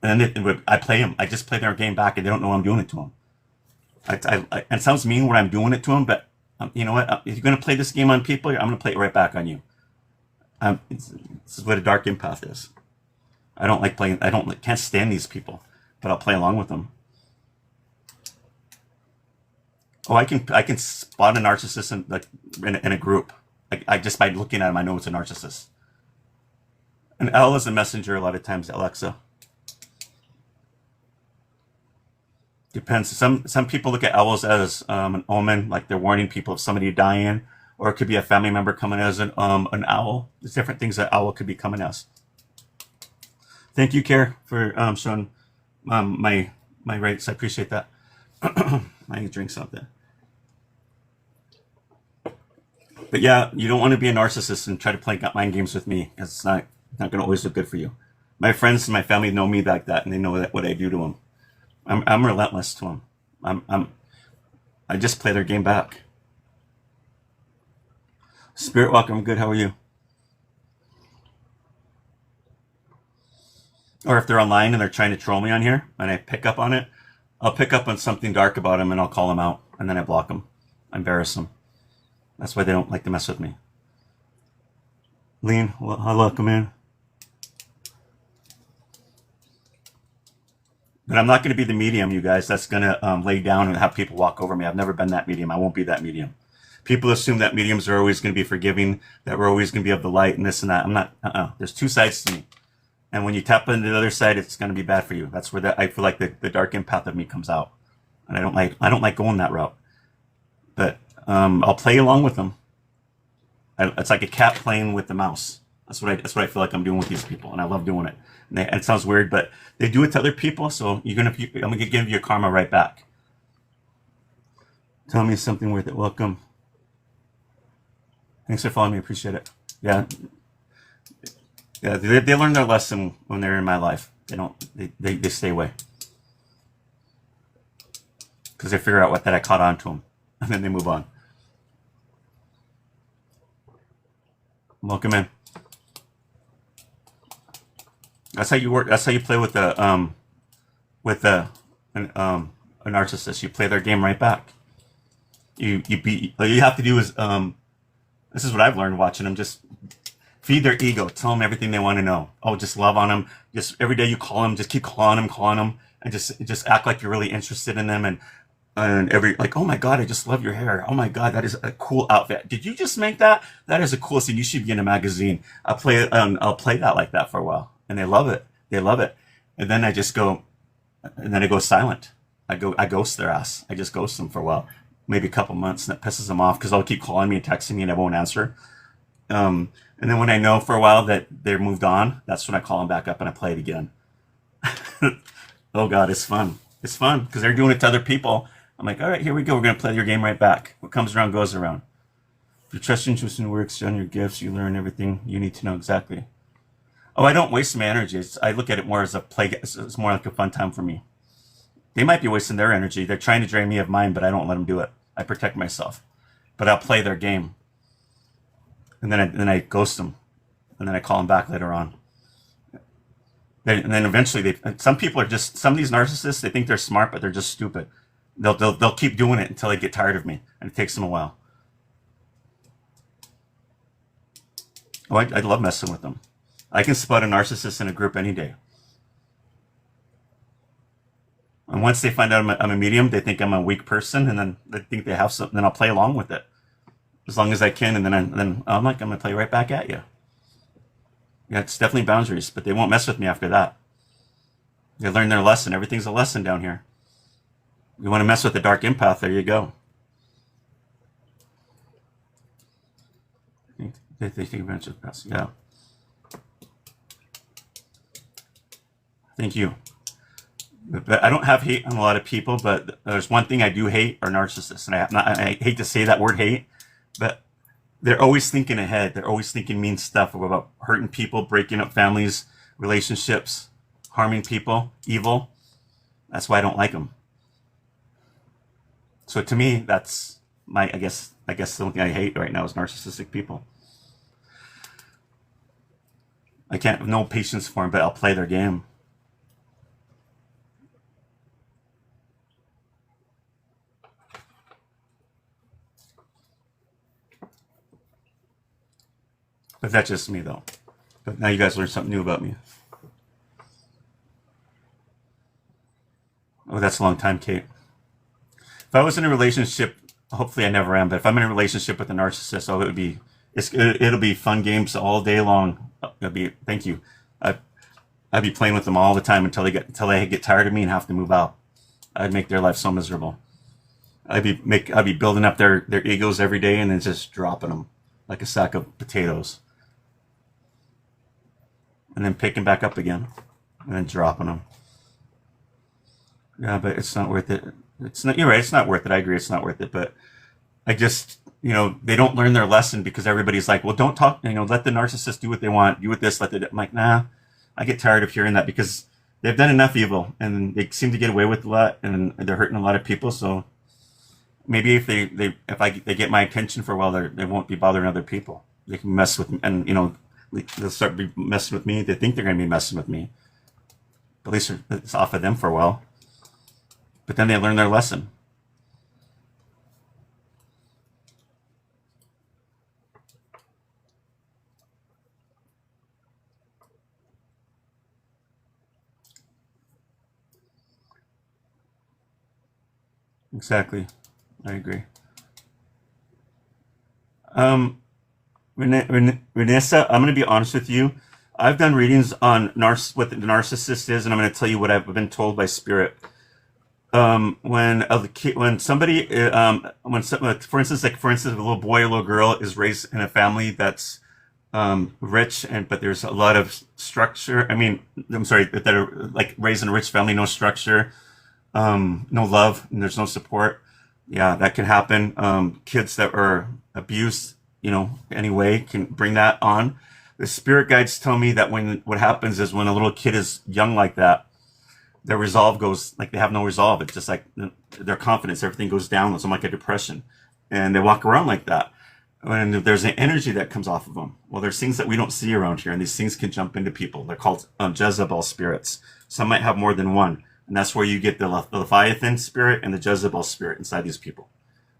And then I play them. I just play their game back, and they don't know I'm doing it to them. And it sounds mean when I'm doing it to them, but you know what? If you're going to play this game on people, I'm going to play it right back on you. This is what a dark empath is. I don't like playing. Can't stand these people, but I'll play along with them. Oh, I can spot a narcissist in a group. I just by looking at him, I know it's a narcissist. An L is a messenger a lot of times, Alexa. Depends. Some people look at owls as an omen, like they're warning people of somebody dying, or it could be a family member coming as an owl. There's different things that owl could be coming as. Thank you, Care, for showing my rates. I appreciate that. I can drink something. But yeah, you don't want to be a narcissist and try to play mind games with me, because it's not going to always look good for you. My friends and my family know me like that, and they know what I do to them. I'm relentless to them. I just play their game back. Spirit Walker, I'm good. How are you? Or if they're online and they're trying to troll me on here, and I pick up on it, I'll pick up on something dark about them, and I'll call them out, and then I block them. I embarrass them. That's why they don't like to mess with me. Lean, hello, come in. But I'm not going to be the medium, you guys, that's going to lay down and have people walk over me. I've never been that medium. I won't be that medium. People assume that mediums are always going to be forgiving, that we're always going to be of the light and this and that. I'm not. There's two sides to me. And when you tap into the other side, it's going to be bad for you. That's where I feel like the dark empath of me comes out. And I don't like going that route. But I'll play along with them. It's like a cat playing with the mouse. That's what I feel like I'm doing with these people, and I love doing it. And it sounds weird, but they do it to other people, so I'm gonna give you karma right back. Tell me something worth it. Welcome. Thanks for following me. Appreciate it. Yeah. They learn their lesson when they're in my life. They stay away because they figure out that I caught on to them, and then they move on. Welcome in. That's how you work. That's how you play with a narcissist. You play their game right back. All you have to do is this is what I've learned watching them. Just feed their ego. Tell them everything they want to know. Oh, just love on them. Just every day you call them, just keep calling them, and just act like you're really interested in them. And every like, oh my God, I just love your hair. Oh my God, that is a cool outfit. Did you just make that? That is the coolest thing. You should be in a magazine. I'll play that like that for a while. And they love it. They love it. And then I go silent. I ghost their ass. I just ghost them for a while, maybe a couple months, and it pisses them off because they'll keep calling me and texting me and I won't answer. And then when I know for a while that they're moved on, that's when I call them back up and I play it again. Oh God, it's fun. It's fun because they're doing it to other people. I'm like, all right, here we go. We're going to play your game right back. What comes around goes around. If you trust your intuition works on your gifts, you learn everything you need to know exactly. Oh, I don't waste my energy. I look at it more as a play. It's more like a fun time for me. They might be wasting their energy. They're trying to drain me of mine, but I don't let them do it. I protect myself. But I'll play their game. And then I ghost them. And then I call them back later on. And then eventually, some people are just, some of these narcissists, they think they're smart, but they're just stupid. They'll keep doing it until they get tired of me. And it takes them a while. Oh, I love messing with them. I can spot a narcissist in a group any day. And once they find out I'm a medium, they think I'm a weak person, and then they think they have something. Then I'll play along with it as long as I can, and then I'm like, I'm gonna play right back at you. Yeah, it's definitely boundaries, but they won't mess with me after that. They learn their lesson. Everything's a lesson down here. You want to mess with the dark empath? There you go. They think eventually pass. Yeah. Thank you. But I don't have hate on a lot of people, but there's one thing I do hate are narcissists. And I hate to say that word hate, but they're always thinking ahead. They're always thinking mean stuff about hurting people, breaking up families, relationships, harming people, evil. That's why I don't like them. So to me, that's my, I guess the only thing I hate right now is narcissistic people. I can't have no patience for them, but I'll play their game. But that's just me, though. But now you guys learned something new about me. Oh, that's a long time, Kate. If I was in a relationship, hopefully I never am, but if I'm in a relationship with a narcissist, oh, it'll be fun games all day long. Thank you. I'd be playing with them all the time until they get tired of me and have to move out. I'd make their life so miserable. I'd be building up their egos every day and then just dropping them like a sack of potatoes. And then picking back up again and then dropping them. Yeah, but it's not worth it. It's not, you're right, it's not worth it. I agree, it's not worth it. But I just, they don't learn their lesson because everybody's like, well, don't talk, let the narcissist do what they want, do with this, I'm like, nah, I get tired of hearing that because they've done enough evil and they seem to get away with a lot and they're hurting a lot of people. So maybe if they get my attention for a while, they won't be bothering other people. They can mess with me and, they'll start messing with me. They think they're going to be messing with me. But at least it's off of them for a while. But then they learn their lesson. Exactly. I agree. Renessa, I'm going to be honest with you. I've done readings on what the narcissist is, and I'm going to tell you what I've been told by spirit. When somebody, for instance, a little boy or little girl is raised in a family that's rich, but there's a lot of structure. That are like raised in a rich family, no structure, no love, and there's no support. Yeah, that can happen. Kids that are abused, anyway, can bring that on. The spirit guides tell me that what happens is when a little kid is young like that, their resolve goes, like they have no resolve. It's just like their confidence, everything goes down. It's like a depression. And they walk around like that. And there's an energy that comes off of them. Well, there's things that we don't see around here, and these things can jump into people. They're called Jezebel spirits. Some might have more than one. And that's where you get the Leviathan spirit and the Jezebel spirit inside these people,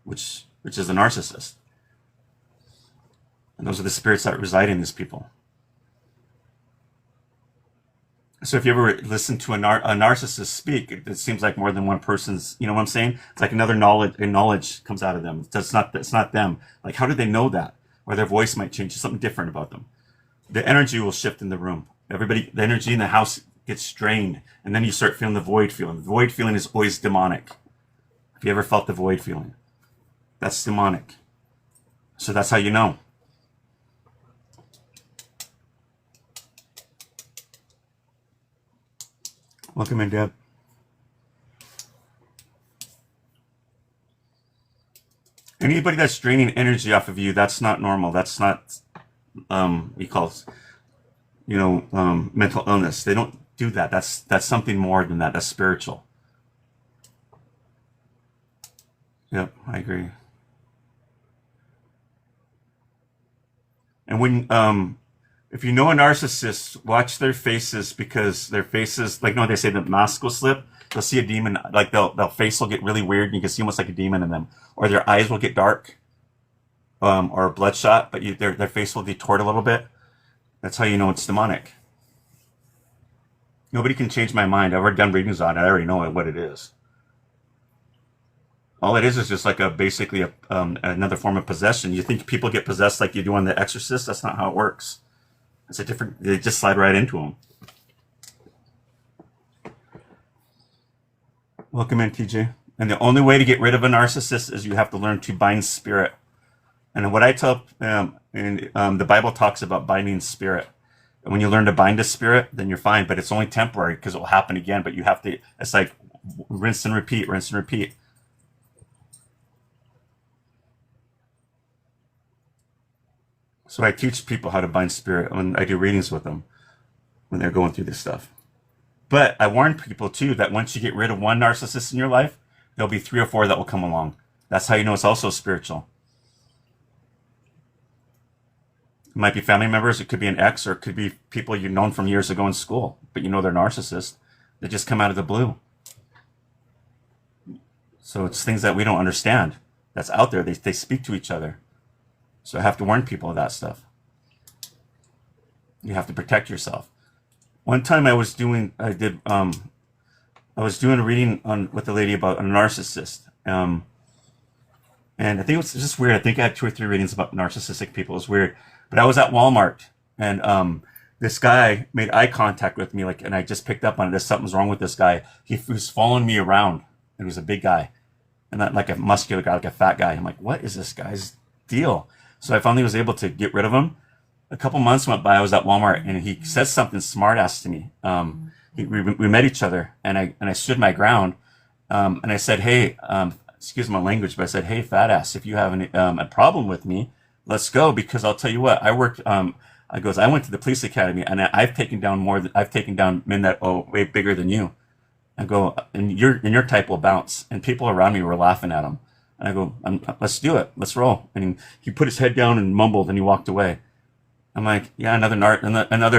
which is a narcissist. And those are the spirits that reside in these people. So if you ever listen to a narcissist speak, it seems like more than one person's, you know what I'm saying? It's like another knowledge comes out of them. It's not them. Like, how did they know that? Or their voice might change, something different about them. The energy will shift in the room. The energy in the house gets strained, and then you start feeling the void feeling. The void feeling is always demonic. If you ever felt the void feeling, that's demonic. So that's how you know. Welcome in, Deb. Anybody that's draining energy off of you, that's not normal. That's not, we call it, mental illness. They don't do that. That's something more than that. That's spiritual. Yep, I agree. And when, if you know a narcissist, watch their faces, because their faces, like, they say the mask will slip. You'll see a demon, like their face will get really weird, and you can see almost like a demon in them. Or their eyes will get dark, or bloodshot, but their face will distort a little bit. That's how you know it's demonic. Nobody can change my mind. I've already done readings on it. I already know what it is. All it is just like basically another form of possession. You think people get possessed like you do on The Exorcist? That's not how it works. It's they just slide right into them. Welcome in, TJ. And the only way to get rid of a narcissist is you have to learn to bind spirit. And what I tell, the Bible talks about binding spirit. And when you learn to bind a spirit, then you're fine, but it's only temporary because it will happen again. But you have to, it's like rinse and repeat, rinse and repeat. So I teach people how to bind spirit when I do readings with them when they're going through this stuff. But I warn people too that once you get rid of one narcissist in your life, there'll be 3 or 4 that will come along. That's how you know it's also spiritual. It might be family members, it could be an ex, or it could be people you've known from years ago in school, but you know they're narcissists. They just come out of the blue. So it's things that we don't understand that's out there. They speak to each other. So I have to warn people of that stuff. You have to protect yourself. One time I was doing a reading with a lady about a narcissist. And I think it was just weird. I think I had 2 or 3 readings about narcissistic people. It was weird. But I was at Walmart, and this guy made eye contact with me, and I just picked up on it. There's something's wrong with this guy. He was following me around. He was a big guy, and not like a muscular guy, like a fat guy. I'm like, what is this guy's deal? So I finally was able to get rid of him. A couple months went by. I was at Walmart, and he said something smart ass to me. We met each other, and I stood my ground, and I said, hey, excuse my language, but I said, hey, fat ass, if you have a problem with me, let's go, because I'll tell you what, I went to the police academy, and I've taken down men that are way bigger than you. I go, and your type will bounce. And people around me were laughing at him. And I go, let's do it. Let's roll. And he put his head down and mumbled, and he walked away. I'm like, yeah, another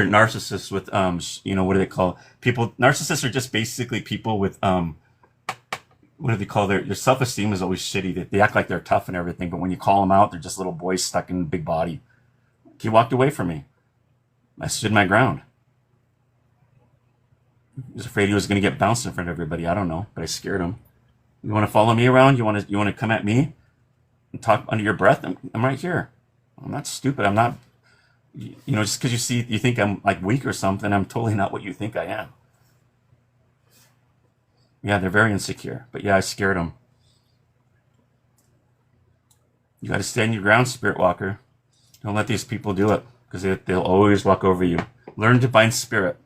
narcissist with, what do they call people? Narcissists are just basically people with, what do they call their self-esteem is always shitty. They act like they're tough and everything, but when you call them out, they're just little boys stuck in a big body. He walked away from me. I stood my ground. He was afraid he was going to get bounced in front of everybody. I don't know, but I scared him. You want to follow me around? You want to come at me and talk under your breath? I'm right here. I'm not stupid. I'm not, just because you think I'm like weak or something, I'm totally not what you think I am. Yeah, they're very insecure, but yeah, I scared them. You got to stand your ground, Spirit Walker. Don't let these people do it, because they'll always walk over you. Learn divine spirit.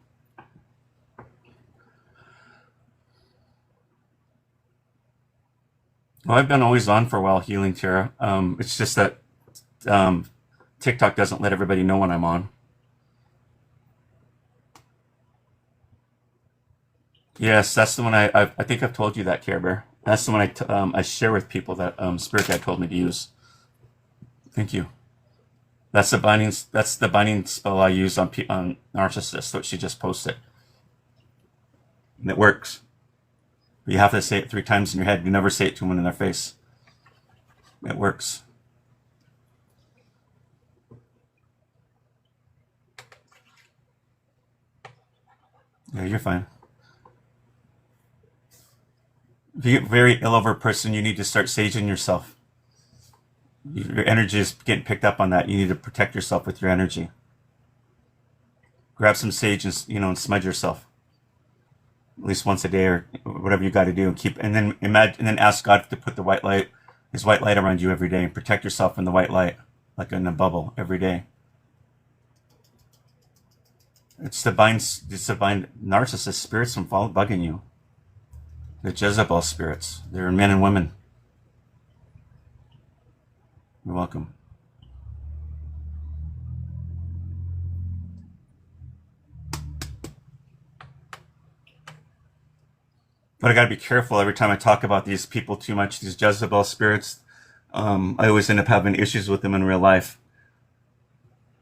Well, I've been always on for a while healing, Tara. It's just that TikTok doesn't let everybody know when I'm on. Yes, that's the one I think I've told you that, Care Bear. That's the one I share with people that Spirit Guide told me to use. Thank you. That's the binding spell I use on narcissists that she just posted. And it works. But you have to say it 3 times in your head. You never say it to them in their face. It works. Yeah, you're fine. If you get very ill over a person, you need to start saging yourself. Your energy is getting picked up on that. You need to protect yourself with your energy. Grab some sage and smudge yourself at least once a day, or whatever you got to do. And then ask God to put His white light around you every day, and protect yourself in the white light, like in a bubble, every day. It's divine narcissist spirits from bugging you. The Jezebel spirits. They're men and women. You're welcome. But I got to be careful every time I talk about these people too much, these Jezebel spirits. I always end up having issues with them in real life.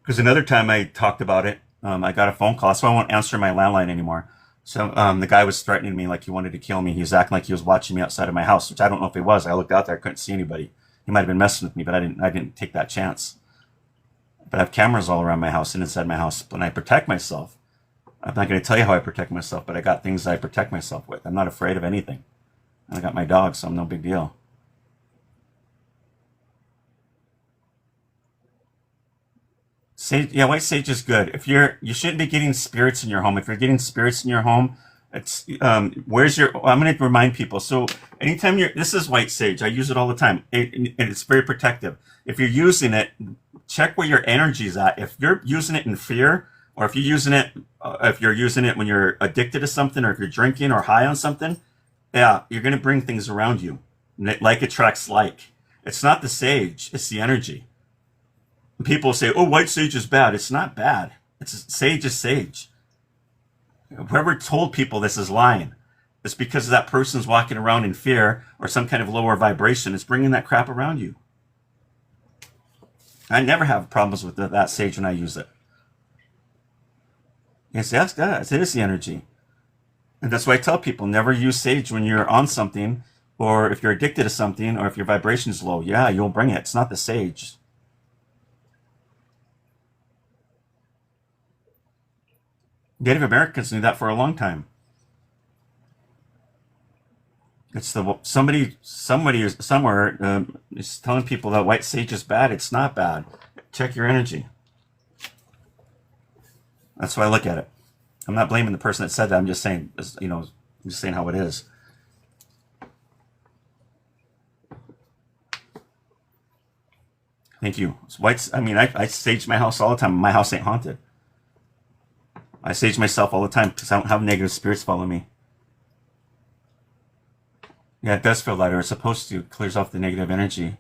Because another time I talked about it, I got a phone call, so I won't answer my landline anymore. So the guy was threatening me like he wanted to kill me. He was acting like he was watching me outside of my house, which I don't know if he was. I looked out there, I couldn't see anybody. He might have been messing with me, but I didn't take that chance. But I have cameras all around my house and inside my house, and I protect myself. I'm not going to tell you how I protect myself, but I got things that I protect myself with. I'm not afraid of anything. I got my dog, so I'm no big deal. Sage, yeah, white sage is good. You shouldn't be getting spirits in your home. If you're getting spirits in your home, it's I'm going to remind people. So anytime this is white sage. I use it all the time, and it's very protective. If you're using it, check where your energy is at. If you're using it in fear, or if you're using it when you're addicted to something, or if you're drinking or high on something, yeah, you're going to bring things around you. Like attracts like. It's not the sage, it's the energy. People say, oh, white sage is bad. It's not bad. Sage is sage. Whoever told people this is lying. It's because that person's walking around in fear or some kind of lower vibration. It's bringing that crap around you. I never have problems with that sage when I use it. Yes, it is the energy. And that's why I tell people, never use sage when you're on something, or if you're addicted to something, or if your vibration is low. Yeah, you'll bring it. It's not the sage. Native Americans knew that for a long time. It's somebody somewhere is telling people that white sage is bad. It's not bad. Check your energy. That's why I look at it. I'm not blaming the person that said that. I'm just saying, I'm just saying how it is. Thank you. I sage my house all the time. My house ain't haunted. I sage myself all the time because I don't have negative spirits follow me. Yeah, it does feel lighter. It's supposed to. It clears off the negative energy.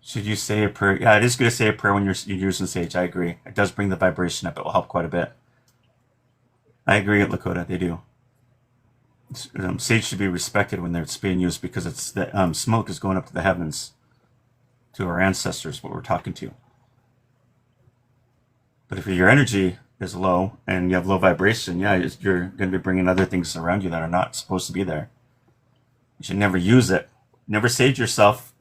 Should you say a prayer? Yeah, it is good to say a prayer when you're using sage. I agree. It does bring the vibration up. It will help quite a bit. I agree, Lakota. They do. Sage should be respected when it's being used because it's the smoke is going up to the heavens, to our ancestors, what we're talking to. But if your energy is low and you have low vibration, yeah, you're going to be bringing other things around you that are not supposed to be there. You should never use it. Never sage yourself.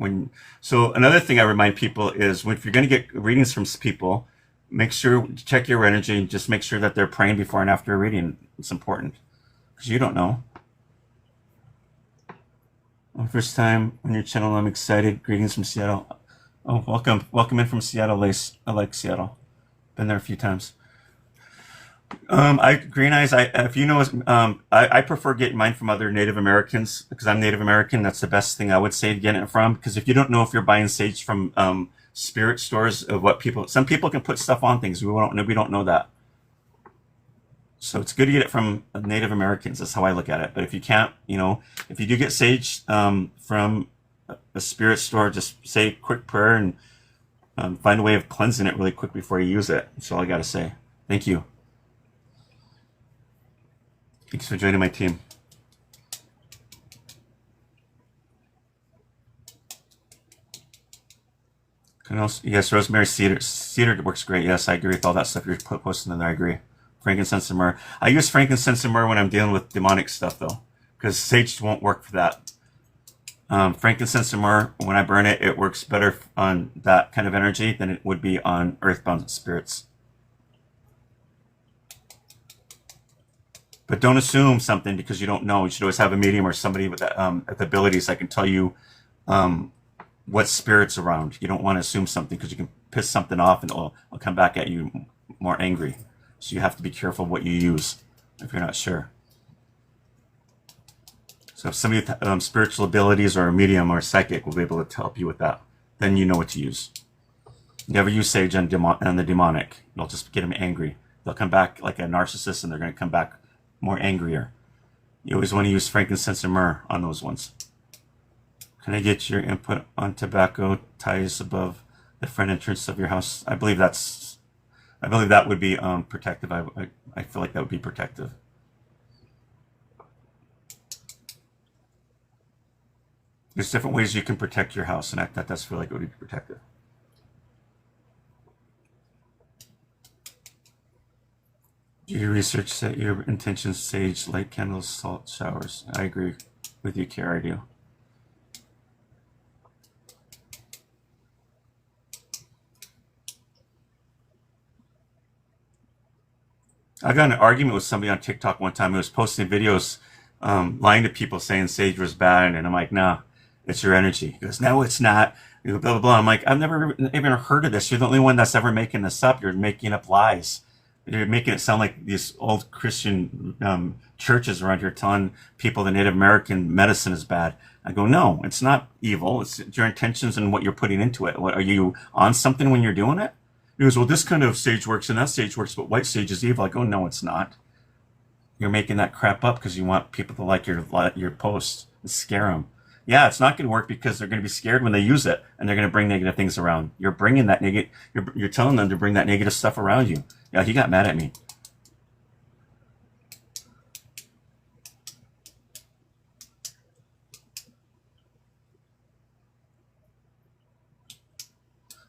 So another thing I remind people is if you're going to get readings from people, make sure, check your energy and just make sure that they're praying before and after a reading. It's important because you don't know. First time on your channel, I'm excited. Greetings from Seattle. Oh, welcome in from Seattle, Lace. I like Seattle. Been there a few times. Green Eyes, if you know, I prefer getting mine from other Native Americans because I'm Native American. That's the best thing I would say to get it from. Because if you don't know if you're buying sage from spirit stores of some people can put stuff on things. We don't know that. So it's good to get it from Native Americans. That's how I look at it. But if you can't, if you do get sage from a spirit store, just say a quick prayer and find a way of cleansing it really quick before you use it. That's all I got to say. Thank you. Thanks for joining my team. Yes, rosemary, cedar works great. Yes, I agree with all that stuff you're posting in there. I agree. Frankincense and myrrh. I use frankincense and myrrh when I'm dealing with demonic stuff, though, because sage won't work for that. Frankincense and myrrh, when I burn it, it works better on that kind of energy than it would be on earthbound spirits. But don't assume something because you don't know. You should always have a medium or somebody with abilities that can tell you what spirit's around. You don't want to assume something because you can piss something off and it'll come back at you more angry. So you have to be careful what you use if you're not sure. So if somebody with spiritual abilities or a medium or a psychic will be able to help you with that, then you know what to use. Never use sage on the demonic. You'll just get them angry. They'll come back like a narcissist and they're going to come back more angrier. You always want to use frankincense and myrrh on those ones. Can I get your input on tobacco ties above the front entrance of your house? I believe that would be protective. I feel like that would be protective. There's different ways you can protect your house, and I thought that's really good to be protective. Do you research set your intentions, sage, light candles, salt, showers? I agree with you, Kara, I do. I got in an argument with somebody on TikTok one time who was posting videos lying to people saying sage was bad, and I'm like, nah, it's your energy. He goes, no, it's not. Blah, blah, blah. I'm like, I've never even heard of this. You're the only one that's ever making this up. You're making up lies. You're making it sound like these old Christian churches around here telling people that Native American medicine is bad. I go, no, it's not evil. It's your intentions and what you're putting into it. What, are you on something when you're doing it? He goes, well, this kind of sage works and that sage works, but white sage is evil. I go, no, it's not. You're making that crap up because you want people to like your posts and scare them. Yeah, it's not going to work because they're going to be scared when they use it and they're going to bring negative things around. You're bringing that negative. You're telling them to bring that negative stuff around you. Yeah, he got mad at me.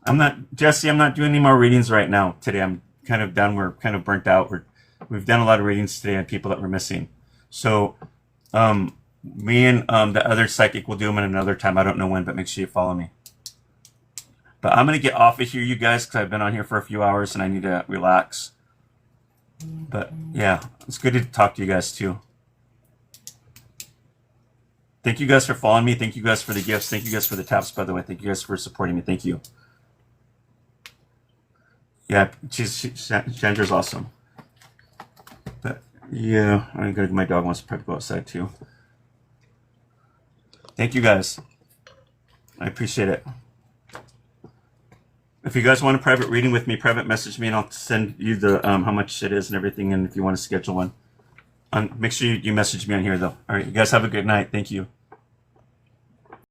I'm not, Jesse, I'm not doing any more readings right now today. I'm kind of done. We're kind of burnt out. We've done a lot of readings today on people that we're missing. So me and the other psychic will do them at another time. I don't know when, but make sure you follow me. But I'm going to get off of here, you guys, because I've been on here for a few hours and I need to relax. But yeah, it's good to talk to you guys too. Thank you guys for following me. Thank you guys for the gifts. Thank you guys for the taps, by the way. Thank you guys for supporting me. Thank you. Yeah, Chandra's awesome. But yeah, my dog wants to probably go outside too. Thank you guys. I appreciate it. If you guys want a private reading with me, private message me and I'll send you the how much it is and everything, and if you want to schedule one. Make sure you message me on here though. All right, you guys have a good night. Thank you.